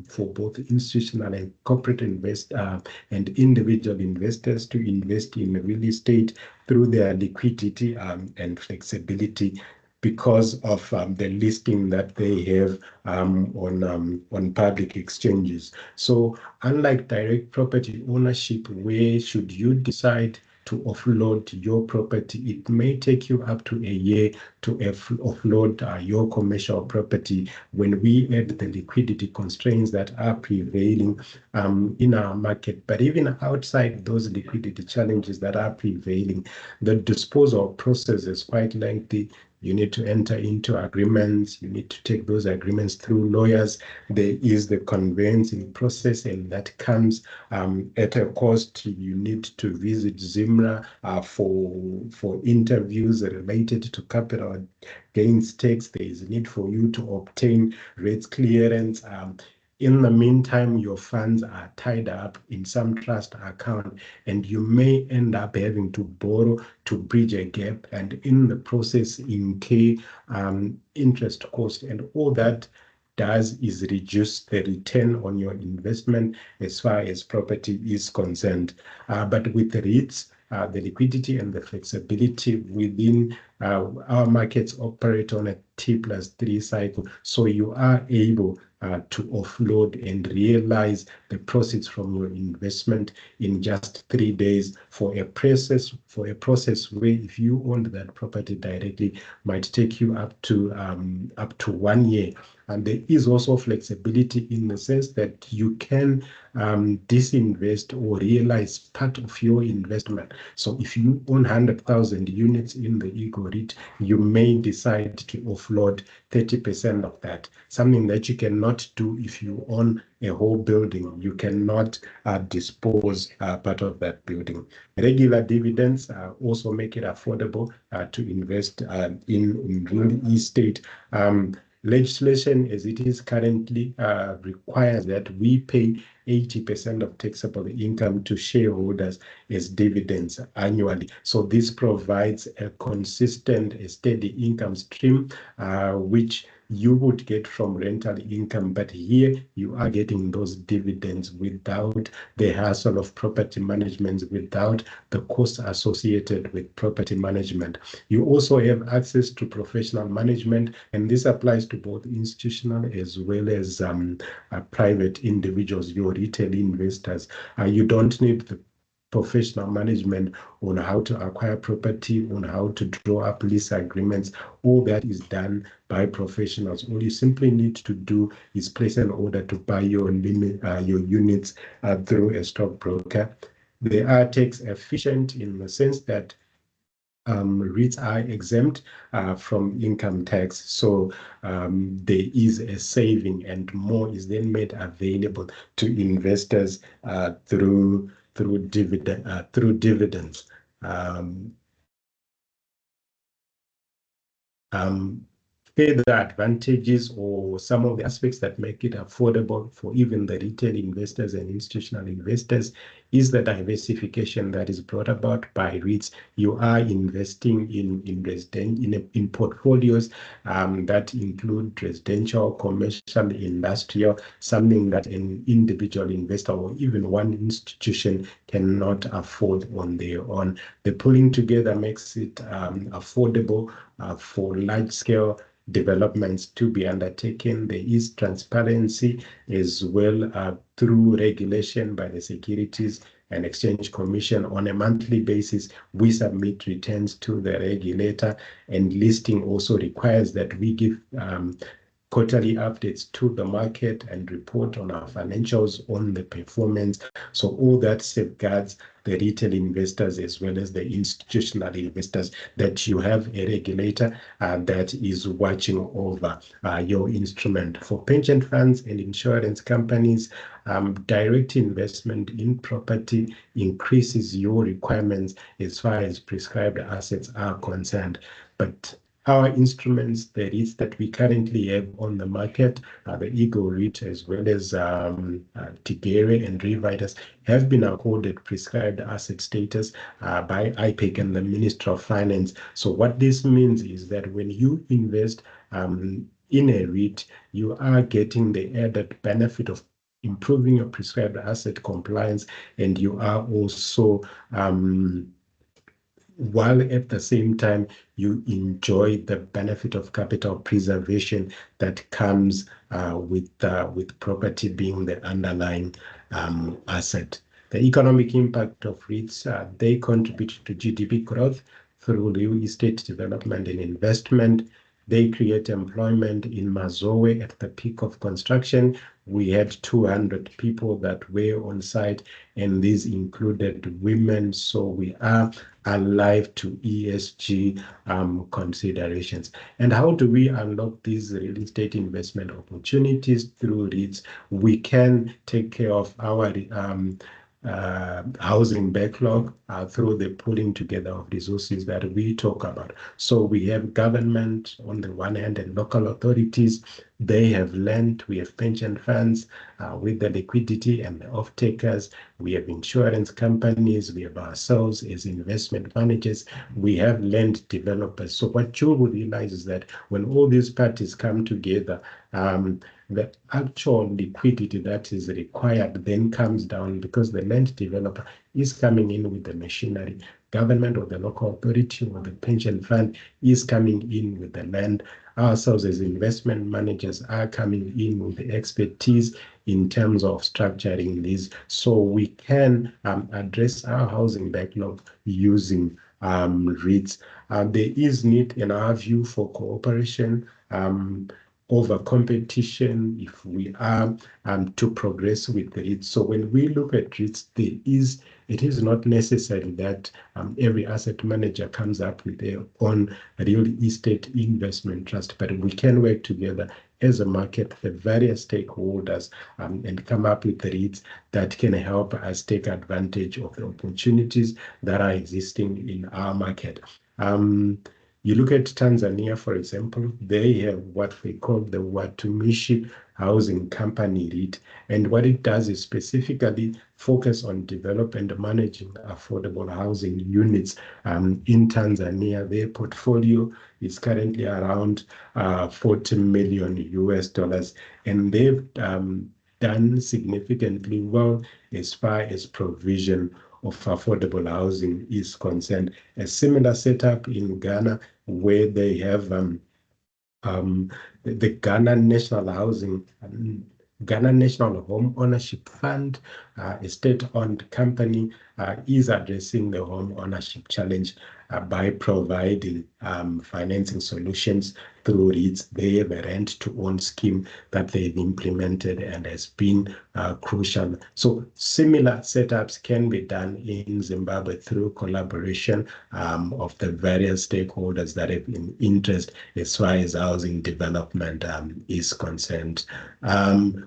for both institutional and corporate investors and individual investors to invest in real estate through their liquidity and flexibility because of the listing that they have on public exchanges. So unlike direct property ownership, where should you decide to offload your property, it may take you up to a year to offload your commercial property. When we add the liquidity constraints that are prevailing in our market, but even outside those liquidity challenges that are prevailing, the disposal process is quite lengthy. You need to enter into agreements. You need to take those agreements through lawyers. There is the conveyancing process, and that comes at a cost. You need to visit ZIMRA for interviews related to capital gains tax. There is a need for you to obtain rates clearance. In the meantime, your funds are tied up in some trust account, and you may end up having to borrow to bridge a gap, and in the process incur interest cost. And all that does is reduce the return on your investment as far as property is concerned. But with the REITs, the liquidity and the flexibility within our markets operate on a T+3 cycle. So you are able to offload and realize the proceeds from your investment in just 3 days for a process where if you owned that property directly might take you up to 1 year And there is also flexibility in the sense that you can disinvest or realize part of your investment. So if you own 100,000 units in the Eagle REIT, you may decide to offload 30% of that, something that you cannot do if you own a whole building. You cannot dispose part of that building. Regular dividends also make it affordable to invest in real estate. Legislation as it is currently requires that we pay 80% of taxable income to shareholders as dividends annually. So this provides a consistent, a steady income stream, which you would get from rental income, but here you are getting those dividends without the hassle of property management, without the costs associated with property management. You also have access to professional management, and this applies to both institutional as well as private individuals, your retail investors. You don't need the professional management on how to acquire property, on how to draw up lease agreements. All that is done by professionals. All you simply need to do is place an order to buy your units through a stockbroker. They are tax efficient in the sense that REITs are exempt from income tax, so there is a saving, and more is then made available to investors through dividends. Further advantages or some of the aspects that make it affordable for even the retail investors and institutional investors is the diversification that is brought about by REITs. You are investing in portfolios that include residential, commercial, industrial, something that an individual investor or even one institution cannot afford on their own. The pulling together makes it affordable for large-scale developments to be undertaken. There is transparency as well through regulation by the Securities and Exchange Commission. On a monthly basis, we submit returns to the regulator, and listing also requires that we give quarterly updates to the market and report on our financials, on the performance. So all that safeguards the retail investors as well as the institutional investors, that you have a regulator that is watching over your instrument. For pension funds and insurance companies, direct investment in property increases your requirements as far as prescribed assets are concerned. But our instruments, the REITs that we currently have on the market, the Eagle REIT as well as Tigere and REITs, have been accorded prescribed asset status by IPEC and the Ministry of Finance. So what this means is that when you invest in a REIT, you are getting the added benefit of improving your prescribed asset compliance, and you are also while at the same time you enjoy the benefit of capital preservation that comes with property being the underlying asset. The economic impact of REITs, they contribute to GDP growth through real estate development and investment. They create employment. In Mazowe at the peak of construction, we had 200 people that were on site, and these included women. So we are alive to ESG considerations. And how do we unlock these real estate investment opportunities through REITs? We can take care of our housing backlog through the pulling together of resources that we talk about. So we have government on the one hand and local authorities. They have land. We have pension funds with the liquidity and the off-takers. We have insurance companies. We have ourselves as investment managers. We have land developers. So what you will realize is that when all these parties come together, the actual liquidity that is required then comes down, because the land developer is coming in with the machinery. Government or the local authority or the pension fund is coming in with the land. Ourselves as investment managers are coming in with the expertise in terms of structuring these, so we can address our housing backlog using REITs. There is need, in our view, for cooperation over competition if we are to progress with the REITs. So when we look at REITs, it is not necessary that every asset manager comes up with their own real estate investment trust, but we can work together as a market, the various stakeholders, and come up with the REITs that can help us take advantage of the opportunities that are existing in our market. You look at Tanzania, for example, they have what they call the Watumishi Housing Company REIT. And what it does is specifically focus on developing and managing affordable housing units in Tanzania. Their portfolio is currently around 40 million US dollars. And they've done significantly well as far as provision of affordable housing is concerned. A similar setup in Ghana, where they have the Ghana National Home Ownership Fund, a state-owned company, is addressing the home ownership challenge by providing financing solutions through REITs. They have a rent-to-own scheme that they've implemented and has been crucial. So similar setups can be done in Zimbabwe through collaboration of the various stakeholders that have an interest as far as housing development is concerned.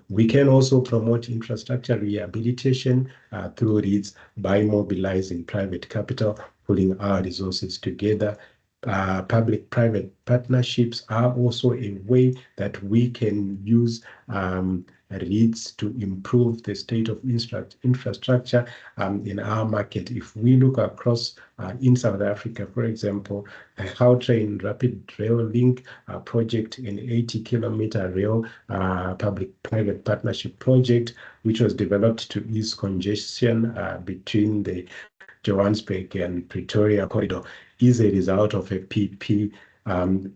We can also promote infrastructure rehabilitation through REITs by mobilizing private capital, pulling our resources together. Public-private partnerships are also a way that we can use REITs to improve the state of infrastructure in our market. If we look across in South Africa, for example, a Gautrain Rapid Rail Link project, an 80-kilometer rail public-private partnership project, which was developed to ease congestion between the Johannesburg and Pretoria corridor, is a result of a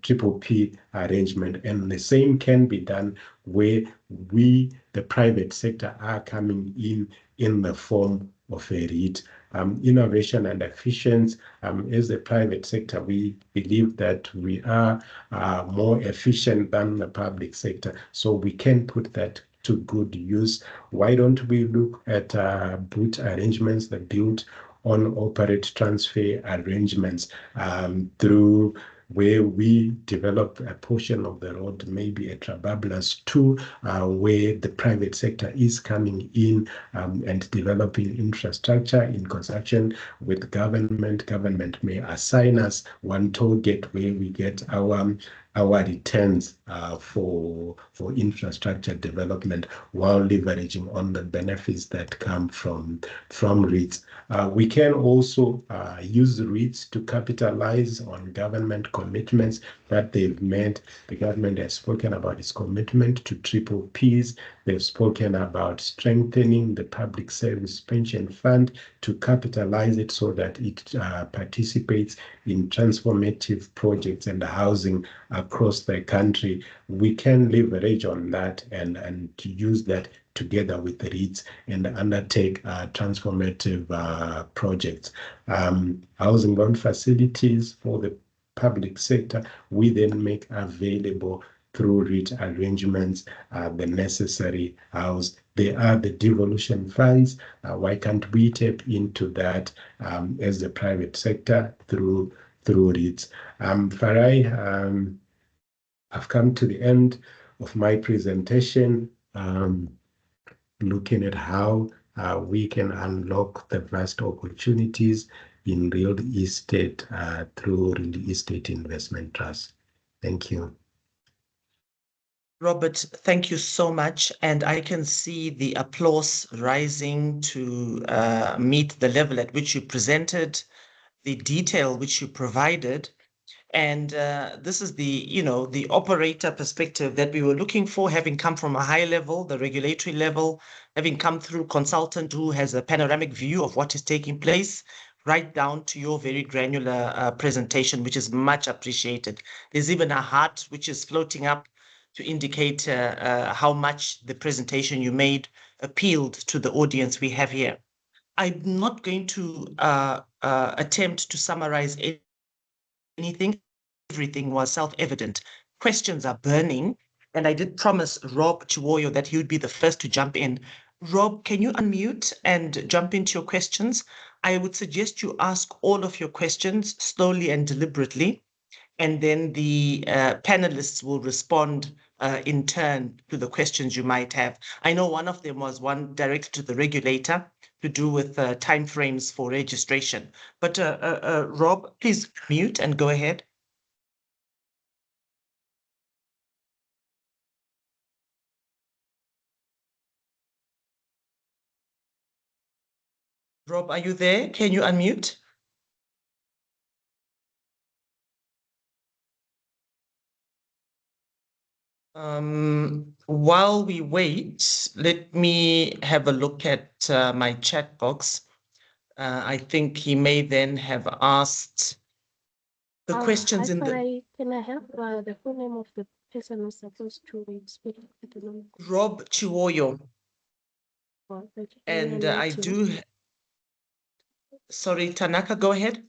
triple P arrangement. And the same can be done where we, the private sector, are coming in the form of a REIT. Innovation and efficiency, as the private sector, we believe that we are more efficient than the public sector. So we can put that to good use. Why don't we look at BOOT arrangements, the build on operate transfer arrangements, through where we develop a portion of the road, maybe a Trabablas 2, where the private sector is coming in and developing infrastructure in conjunction with government. Government may assign us one toll gate where we get our returns for infrastructure development while leveraging on the benefits that come from REITs. We can also use REITs to capitalize on government commitments that they've made. The government has spoken about its commitment to triple Ps. They've spoken about strengthening the public service pension fund to capitalize it so that it participates in transformative projects and housing across the country. We can leverage on that and to use that together with the REITs and undertake transformative projects. Housing loan facilities for the public sector, we then make available through REIT arrangements, the necessary house. There are the devolution funds. Why can't we tap into that as the private sector through REITs? Farai, I've come to the end of my presentation, looking at how we can unlock the vast opportunities in real estate through real estate investment trust. Thank you. Robert, thank you so much. And I can see the applause rising to meet the level at which you presented, the detail which you provided. And this is the operator perspective that we were looking for, having come from a high level, the regulatory level, having come through consultant who has a panoramic view of what is taking place, right down to your very granular presentation, which is much appreciated. There's even a heart which is floating up to indicate how much the presentation you made appealed to the audience we have here. I'm not going to attempt to summarize anything. Everything was self-evident. Questions are burning, And I did promise Rob Chiwoyo that he would be the first to jump in. Rob, can you unmute and jump into your questions? I would suggest you ask all of your questions slowly and deliberately, and then the panelists will respond in turn to the questions you might have. I know one of them was one directed to the regulator to do with timeframes for registration. But Rob, please mute and go ahead. Rob, are you there? Can you unmute? While we wait, let me have a look at my chat box. I think he may then have asked the questions in the... Can I have the full name of the person who's supposed to speak at the moment? Rob Chiwoyo. Oh, And I do... Sorry, Tanaka, go ahead.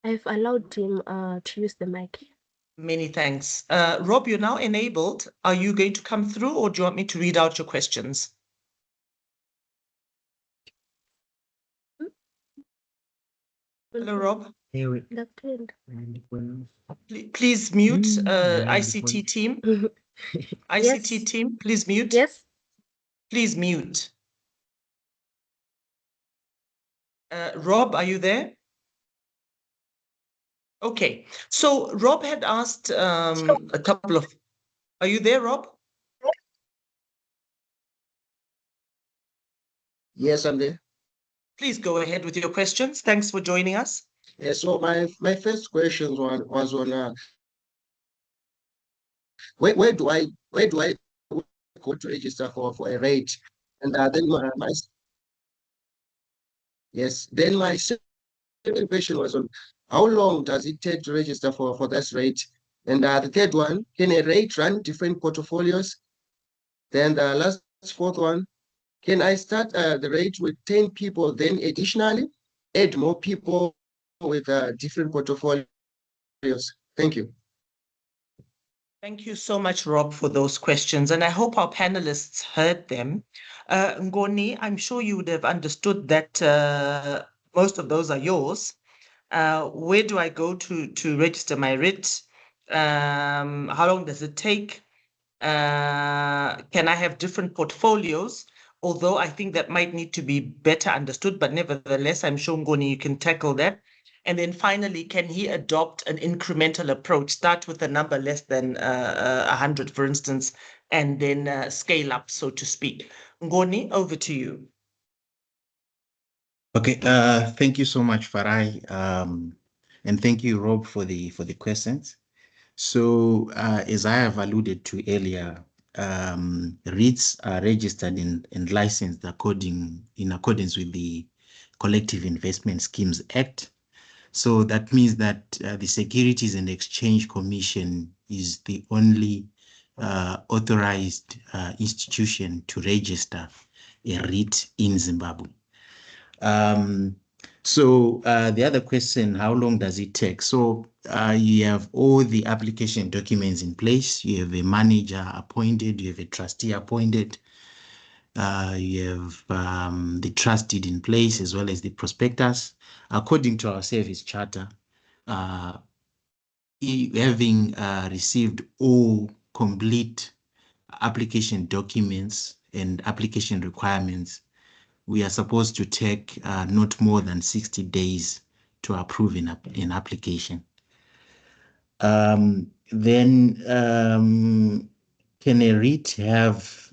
I've allowed him to use the mic. Many thanks. Rob, you're now enabled. Are you going to come through, or do you want me to read out your questions? Hello, Rob. Please mute ICT team. ICT team, please mute. Yes. Please mute. Rob, are you there? Okay, so Rob had asked a couple of... Are you there, Rob? Yes, I'm there. Please go ahead with your questions. Thanks for joining us. Yeah, so my first question was on where do I go to register for a rate, and then my second question was on how long does it take to register for this rate, and the third one, can a rate run different portfolios? Then the last fourth one, can I start the rate with 10 people, then additionally add more people with different portfolios? Thank you. Thank you so much, Rob, for those questions. And I hope our panelists heard them. Ngoni, I'm sure you would have understood that most of those are yours. Where do I go to register my REIT? How long does it take? Can I have different portfolios? Although I think that might need to be better understood, but nevertheless, I'm sure Ngoni, you can tackle that. And then finally, can he adopt an incremental approach, start with a number less than 100, for instance, and then scale up, so to speak? Ngoni, over to you. Okay, thank you so much, Farai, and thank you, Rob, for the questions. So, as I have alluded to earlier, REITs are registered and licensed in accordance with the Collective Investment Schemes Act. So that means that the Securities and Exchange Commission is the only authorized institution to register a REIT in Zimbabwe. So the other question, how long does it take? So you have all the application documents in place. You have a manager appointed, you have a trustee appointed, you have the trusted in place as well as the prospectus. According to our service charter, having received all complete application documents and application requirements, we are supposed to take not more than 60 days to approve an application. Then can a REIT have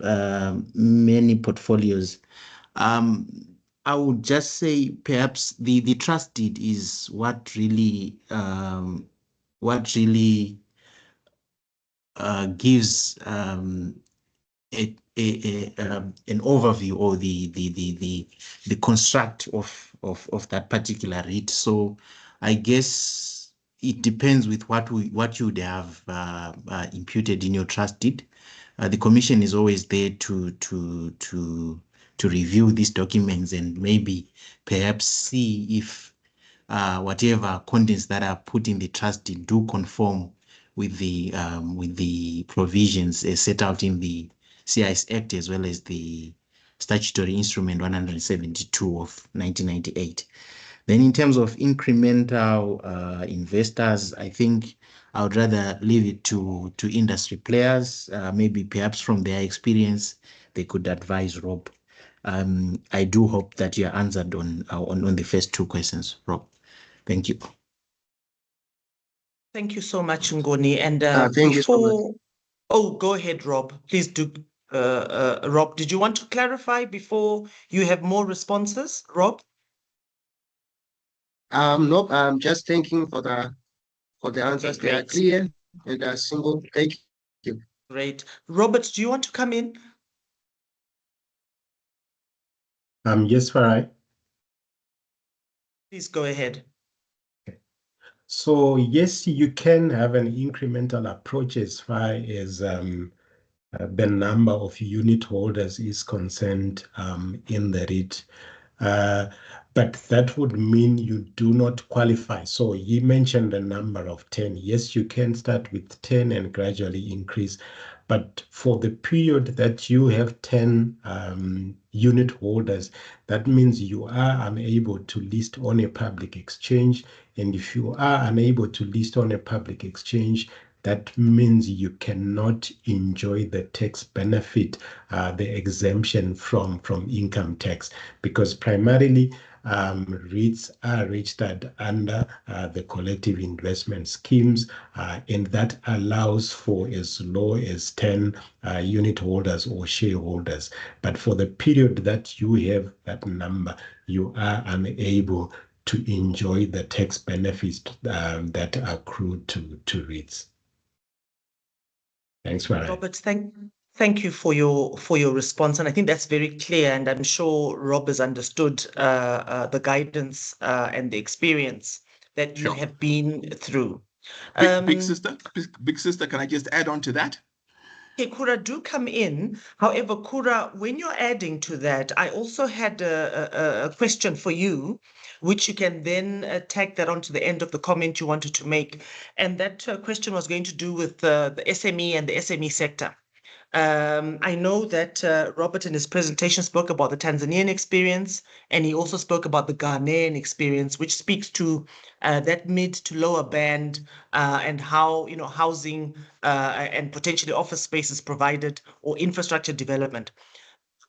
many portfolios? I would just say perhaps the trust deed is what really gives an overview or the construct of that particular REIT. So I guess it depends with what you would have imputed in your trust deed. The commission is always there to review these documents and maybe perhaps see if whatever contents that are put in the trust deed do conform with the provisions set out in the CIS Act as well as the Statutory Instrument 172 of 1998. Then in terms of incremental investors, I think I would rather leave it to industry players, maybe perhaps from their experience, they could advise Rob. I do hope that you are answered on the first two questions, Rob. Thank you. Thank you so much, Ngoni. And thank you so much. before, oh, go ahead, Rob. Please do. Rob, did you want to clarify before you have more responses, Rob? Nope, I'm just thanking for the answers. They are Great. clear and are simple. Thank you. Great. Robert, do you want to come in? Yes, Farai. Please go ahead. So yes, you can have an incremental approach as far as the number of unit holders is concerned in the REIT. But that would mean you do not qualify. So he mentioned the number of 10. Yes, you can start with 10 and gradually increase. But for the period that you have 10 unit holders, that means you are unable to list on a public exchange. And if you are unable to list on a public exchange, that means you cannot enjoy the tax benefit, the exemption from income tax, because primarily REITs are registered under the collective investment schemes, and that allows for as low as 10 unit holders or shareholders. But for the period that you have that number, you are unable to enjoy the tax benefits that accrue to REITs. Thanks, Farai. Robert, thank you for your response, and I think that's very clear. And I'm sure Rob has understood the guidance and the experience that you have been through. Big sister, can I just add on to that? Okay, Kura, do come in. However, Kura, when you're adding to that, I also had a question for you, which you can then tag that onto the end of the comment you wanted to make. And that question was going to do with the SME and the SME sector. I know that Robert in his presentation spoke about the Tanzanian experience, and he also spoke about the Ghanaian experience, which speaks to that mid to lower band and how housing and potentially office space is provided or infrastructure development.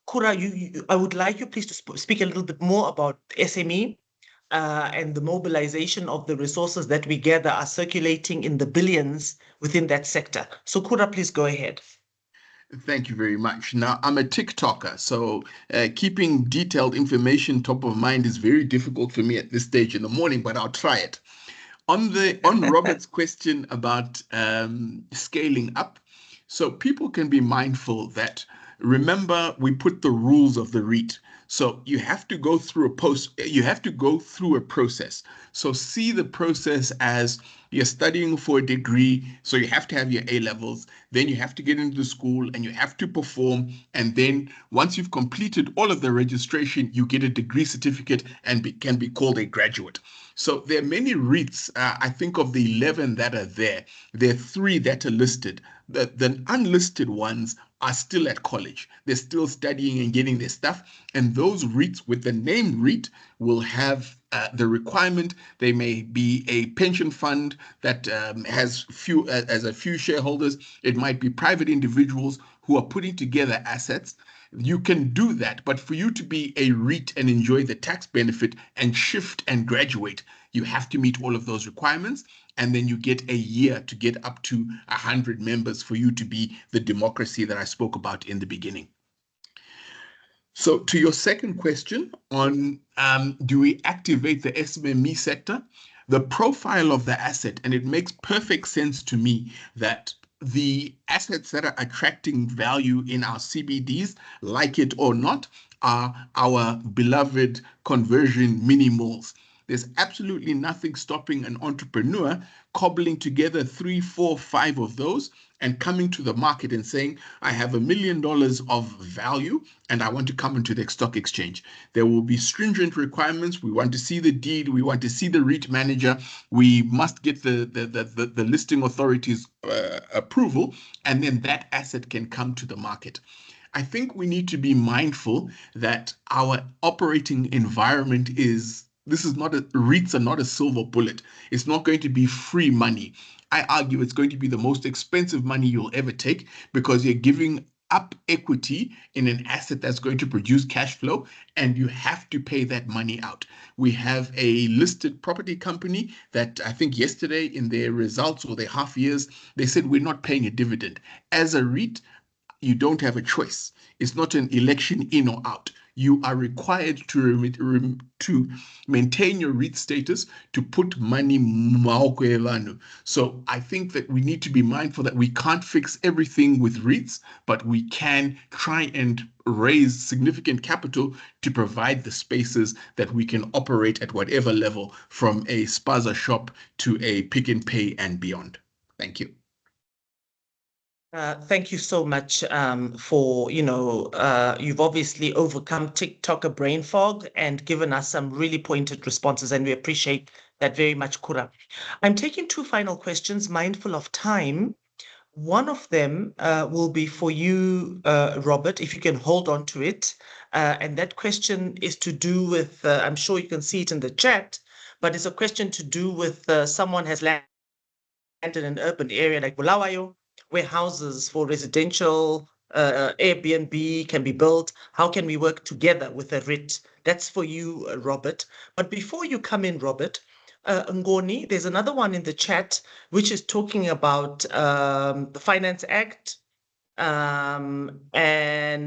Kura, I would like you please to speak a little bit more about SME and the mobilization of the resources that we gather are circulating in the billions within that sector. So Kura, please go ahead. Thank you very much. Now, I'm a TikToker, so keeping detailed information top of mind is very difficult for me at this stage in the morning, but I'll try it. On Robert's question about scaling up, so people can be mindful that, remember, we put the rules of the REIT. So you have to go through a process. So see the process as you're studying for a degree, so you have to have your A levels, then you have to get into the school and you have to perform. And then once you've completed all of the registration, you get a degree certificate and can be called a graduate. So there are many REITs. I think of the 11 that are there. There are 3 that are listed. The unlisted ones are still at college. They're still studying and getting their stuff. And those REITs with the name REIT will have the requirement. They may be a pension fund that has a few shareholders. It might be private individuals who are putting together assets. You can do that, but for you to be a REIT and enjoy the tax benefit and shift and graduate, you have to meet all of those requirements, and then you get a year to get up to 100 members for you to be the democracy that I spoke about in the beginning. So to your second question on do we activate the SME sector, the profile of the asset, and it makes perfect sense to me that the assets that are attracting value in our CBDs, like it or not, are our beloved conversion mini malls. There's absolutely nothing stopping an entrepreneur cobbling together 3, 4, 5 of those and coming to the market and saying, I have $1 million of value and I want to come into the stock exchange. There will be stringent requirements. We want to see the deed. We want to see the REIT manager. We must get the listing authorities' approval, and then that asset can come to the market. I think we need to be mindful that our operating environment REITs are not a silver bullet. It's not going to be free money. I argue it's going to be the most expensive money you'll ever take, because you're giving up equity in an asset that's going to produce cash flow, and you have to pay that money out. We have a listed property company that I think yesterday in their results or their half years, they said we're not paying a dividend. As a REIT, you don't have a choice. It's not an election in or out. You are required to maintain your REIT status, to put money maokwelano. So I think that we need to be mindful that we can't fix everything with REITs, but we can try and raise significant capital to provide the spaces that we can operate at whatever level, from a spaza shop to a Pick n Pay and beyond. Thank you. Thank you so much for, you've obviously overcome TikToker brain fog and given us some really pointed responses, and we appreciate that very much, Kura. I'm taking 2 final questions, mindful of time. One of them will be for you, Robert, if you can hold on to it. And that question is to do with, I'm sure you can see it in the chat, but it's a question to do with someone has landed in an urban area like Bulawayo, where houses for residential Airbnb can be built. How can we work together with a REIT? That's for you, Robert. But before you come in, Robert, Ngoni, there's another one in the chat which is talking about the Finance Act and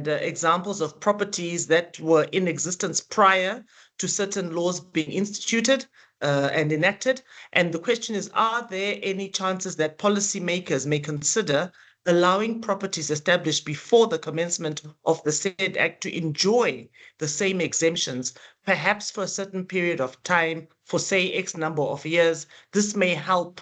examples of properties that were in existence prior to certain laws being instituted and enacted. And the question is, are there any chances that policymakers may consider allowing properties established before the commencement of the said act to enjoy the same exemptions, perhaps for a certain period of time, for say X number of years? This may help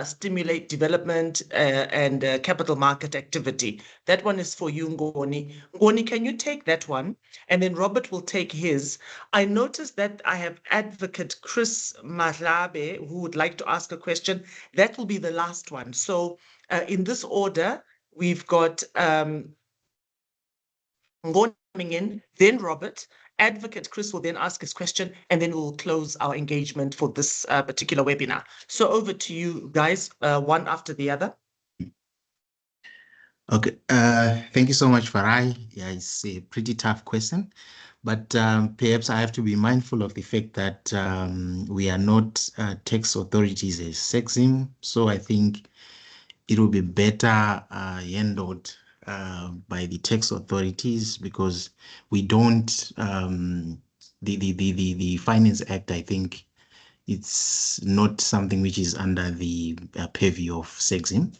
stimulate development and capital market activity. That one is for you, Ngoni. Ngoni, can you take that one? And then Robert will take his. I noticed that I have Advocate Chris Mahlabe who would like to ask a question. That will be the last one. So in this order, we've got Ngoni coming in, then Robert. Advocate Chris will then ask his question, and then we'll close our engagement for this particular webinar. So over to you guys, one after the other. Okay, thank you so much, Farai. Yeah, it's a pretty tough question, but perhaps I have to be mindful of the fact that we are not tax authorities as SECZim, so I think it will be better handled by the tax authorities, because we don't, the Finance Act, I think it's not something which is under the purview of SECZim.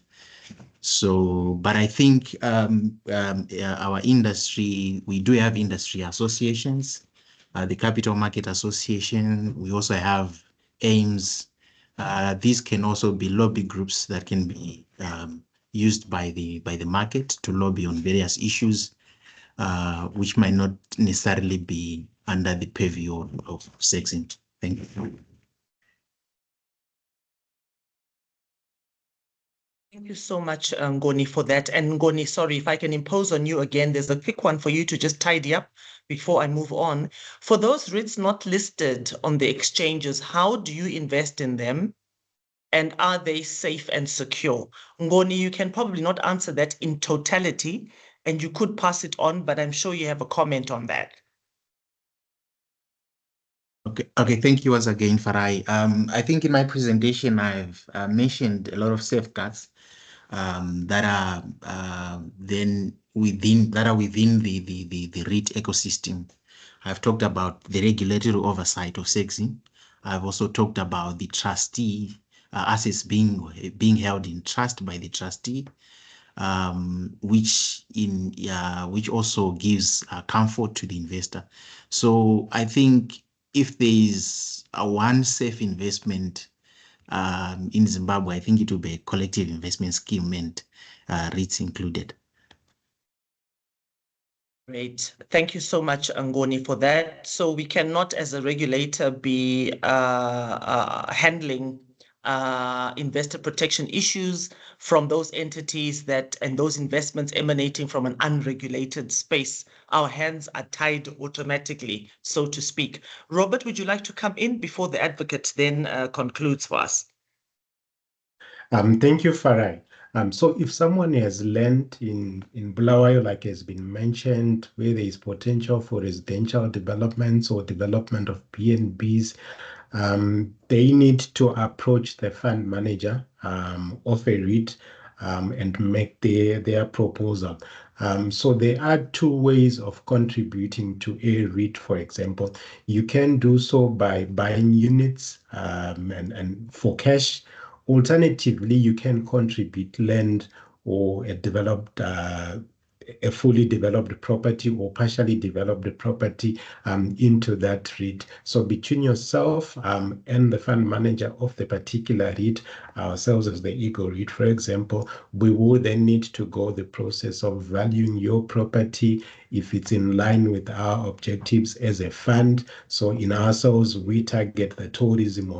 So, but I think our industry, we do have industry associations, the Capital Market Association, we also have AIMS. These can also be lobby groups that can be used by the market to lobby on various issues, which might not necessarily be under the purview of SECZim. Thank you. Thank you so much, Ngoni, for that. And Ngoni, sorry, if I can impose on you again, there's a quick one for you to just tidy up before I move on. For those REITs not listed on the exchanges, how do you invest in them? And are they safe and secure? Ngoni, you can probably not answer that in totality, and you could pass it on, but I'm sure you have a comment on that. Okay, thank you once again, Farai. I think in my presentation, I've mentioned a lot of safeguards that are within the REIT ecosystem. I've talked about the regulatory oversight of SECZim. I've also talked about the trustee assets being held in trust by the trustee, which also gives comfort to the investor. So I think if there is a one safe investment in Zimbabwe, I think it will be a collective investment scheme and REITs included. Great. Thank you so much, Ngoni, for that. So we cannot, as a regulator, be handling investor protection issues from those entities and those investments emanating from an unregulated space. Our hands are tied automatically, so to speak. Robert, would you like to come in before the advocate then concludes for us? Thank you, Farai. So if someone has lent in Bulawayo, like has been mentioned, where there is potential for residential developments or development of BNBs, they need to approach the fund manager of a REIT and make their proposal. So there are two ways of contributing to a REIT, for example. You can do so by buying units and for cash. Alternatively, you can contribute land or a fully developed property or partially developed property into that REIT. So between yourself and the fund manager of the particular REIT, ourselves as the Eagle REIT, for example, we will then need to go the process of valuing your property if it's in line with our objectives as a fund. So in ourselves, we target the tourism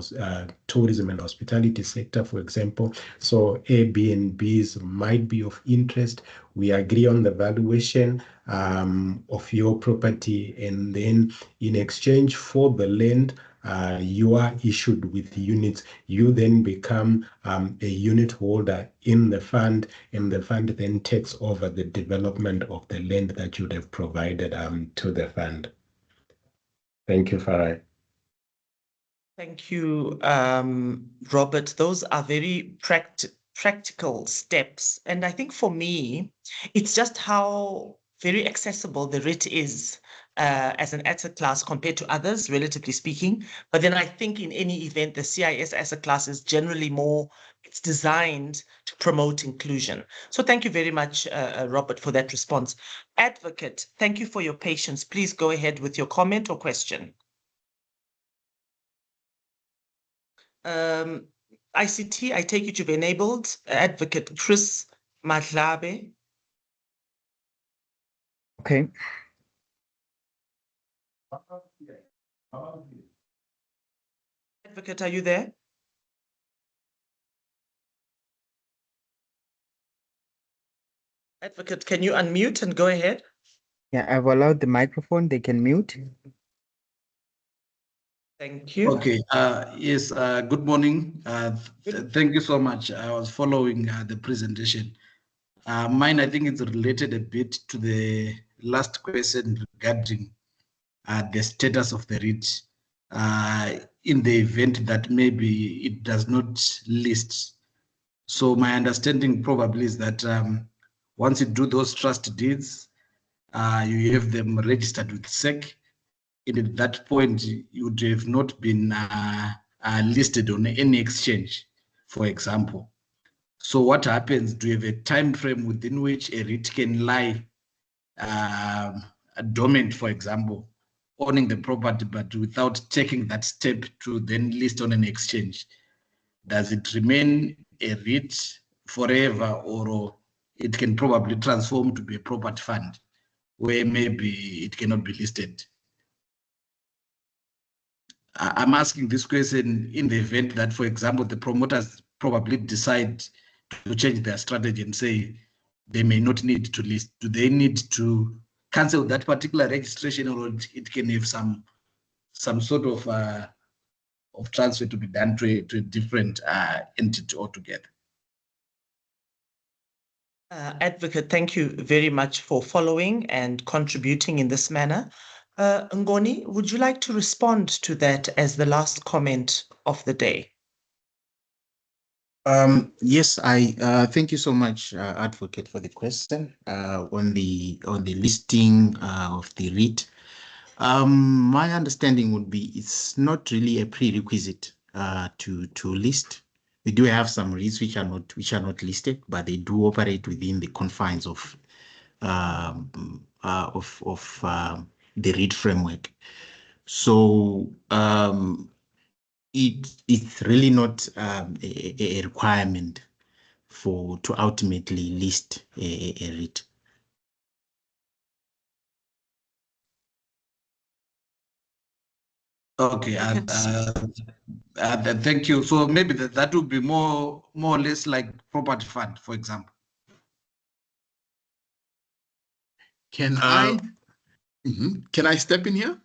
and hospitality sector, for example. So Airbnbs might be of interest. We agree on the valuation of your property, and then in exchange for the land, you are issued with units. You then become a unit holder in the fund, and the fund then takes over the development of the land that you would have provided to the fund. Thank you, Farai. Thank you, Robert. Those are very practical steps. And I think for me, it's just how very accessible the REIT is as an asset class compared to others, relatively speaking. But then I think in any event, the CIS asset class is generally it's designed to promote inclusion. So thank you very much, Robert, for that response. Advocate, thank you for your patience. Please go ahead with your comment or question. ICT, I take it you've enabled Advocate Chris Madlabe. Okay. Advocate, are you there? Advocate, can you unmute and go ahead? Yeah, I've allowed the microphone. They can mute. Thank you. Okay. Yes. Good morning. Thank you so much. I was following the presentation. Mine, I think it's related a bit to the last question regarding the status of the REIT in the event that maybe it does not list. So my understanding probably is that once you do those trust deeds, you have them registered with SEC. And at that point, you would have not been listed on any exchange, for example. So what happens? Do you have a time frame within which a REIT can lie dormant, for example, owning the property, but without taking that step to then list on an exchange? Does it remain a REIT forever, or it can probably transform to be a property fund where maybe it cannot be listed? I'm asking this question in the event that, for example, the promoters probably decide to change their strategy and say they may not need to list. Do they need to cancel that particular registration, or it can have some sort of transfer to be done to a different entity altogether? Advocate, thank you very much for following and contributing in this manner. Ngoni, would you like to respond to that as the last comment of the day? Yes, I thank you so much, Advocate, for the question on the listing of the REIT. My understanding would be it's not really a prerequisite to list. We do have some REITs which are not listed, but they do operate within the confines of the REIT framework. So it's really not a requirement to ultimately list a REIT. Okay, thank you. So maybe that would be more or less like property fund, for example. Can I step in here?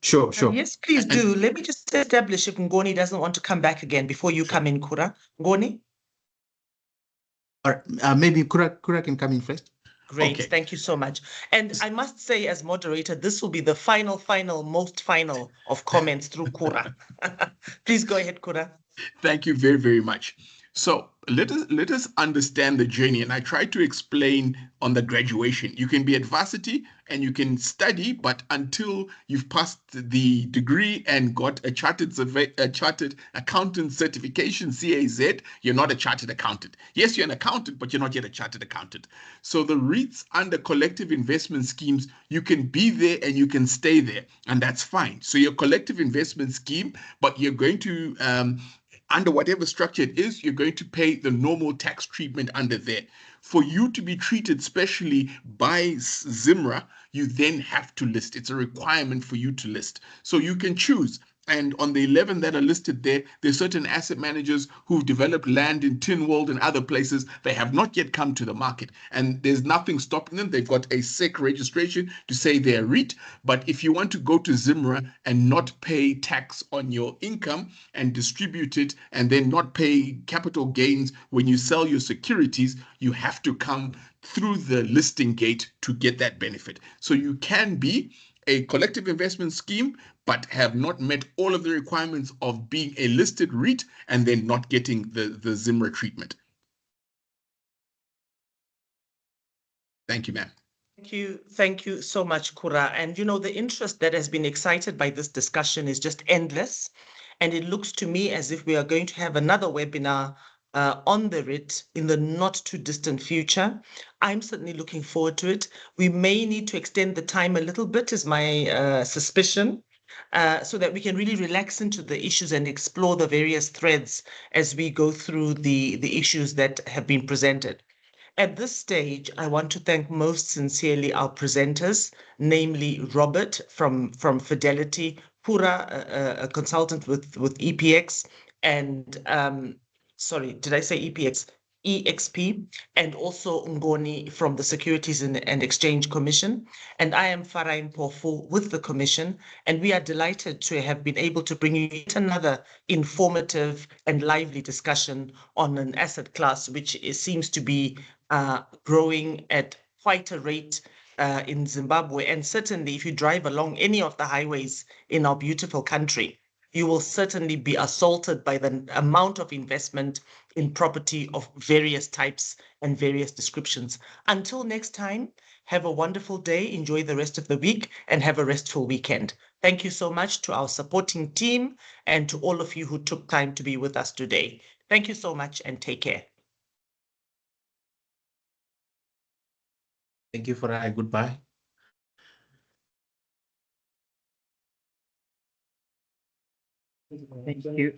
Sure. Yes, please do. Let me just establish if Ngoni doesn't want to come back again before you come in, Kura. Ngoni? Or maybe Kura can come in first. Great, Okay. thank you so much. And I must say, as moderator, this will be the most final of comments through Kura. Please go ahead, Kura. Thank you very, very much. So let us understand the journey. And I tried to explain on the graduation. You can be at varsity and you can study, but until you've passed the degree and got a chartered accountant certification, CAZ, you're not a chartered accountant. Yes, you're an accountant, but you're not yet a chartered accountant. So the REITs under collective investment schemes, you can be there and you can stay there, and that's fine. So your collective investment scheme, but you're going to under whatever structure it is, you're going to pay the normal tax treatment under there. For you to be treated specially by ZIMRA, you then have to list. It's a requirement for you to list. So you can choose. And on the 11 that are listed there, there's certain asset managers who've developed land in Tinwald and other places. They have not yet come to the market, and there's nothing stopping them. They've got a SEC registration to say they're REIT. But if you want to go to ZIMRA and not pay tax on your income and distribute it, and then not pay capital gains when you sell your securities, you have to come through the listing gate to get that benefit. So you can be a collective investment scheme, but have not met all of the requirements of being a listed REIT and then not getting the ZIMRA treatment. Thank you, ma'am. Thank you so much, Kura. And you know, the interest that has been excited by this discussion is just endless. And it looks to me as if we are going to have another webinar on the REIT in the not too distant future. I'm certainly looking forward to it. We may need to extend the time a little bit, is my suspicion, so that we can really relax into the issues and explore the various threads as we go through the issues that have been presented. At this stage, I want to thank most sincerely our presenters, namely Robert from Fidelity, Pura, a consultant with EPX, and sorry, did I say EPX? EXP, and also Ngoni from the Securities and Exchange Commission. And I am Farain Pofu with the Commission, and we are delighted to have been able to bring you yet another informative and lively discussion on an asset class which seems to be growing at quite a rate in Zimbabwe. And certainly, if you drive along any of the highways in our beautiful country, you will certainly be assaulted by the amount of investment in property of various types and various descriptions. Until next time, have a wonderful day, enjoy the rest of the week, and have a restful weekend. Thank you so much to our supporting team and to all of you who took time to be with us today. Thank you so much and take care. Thank you, Farai. Goodbye. Thank you.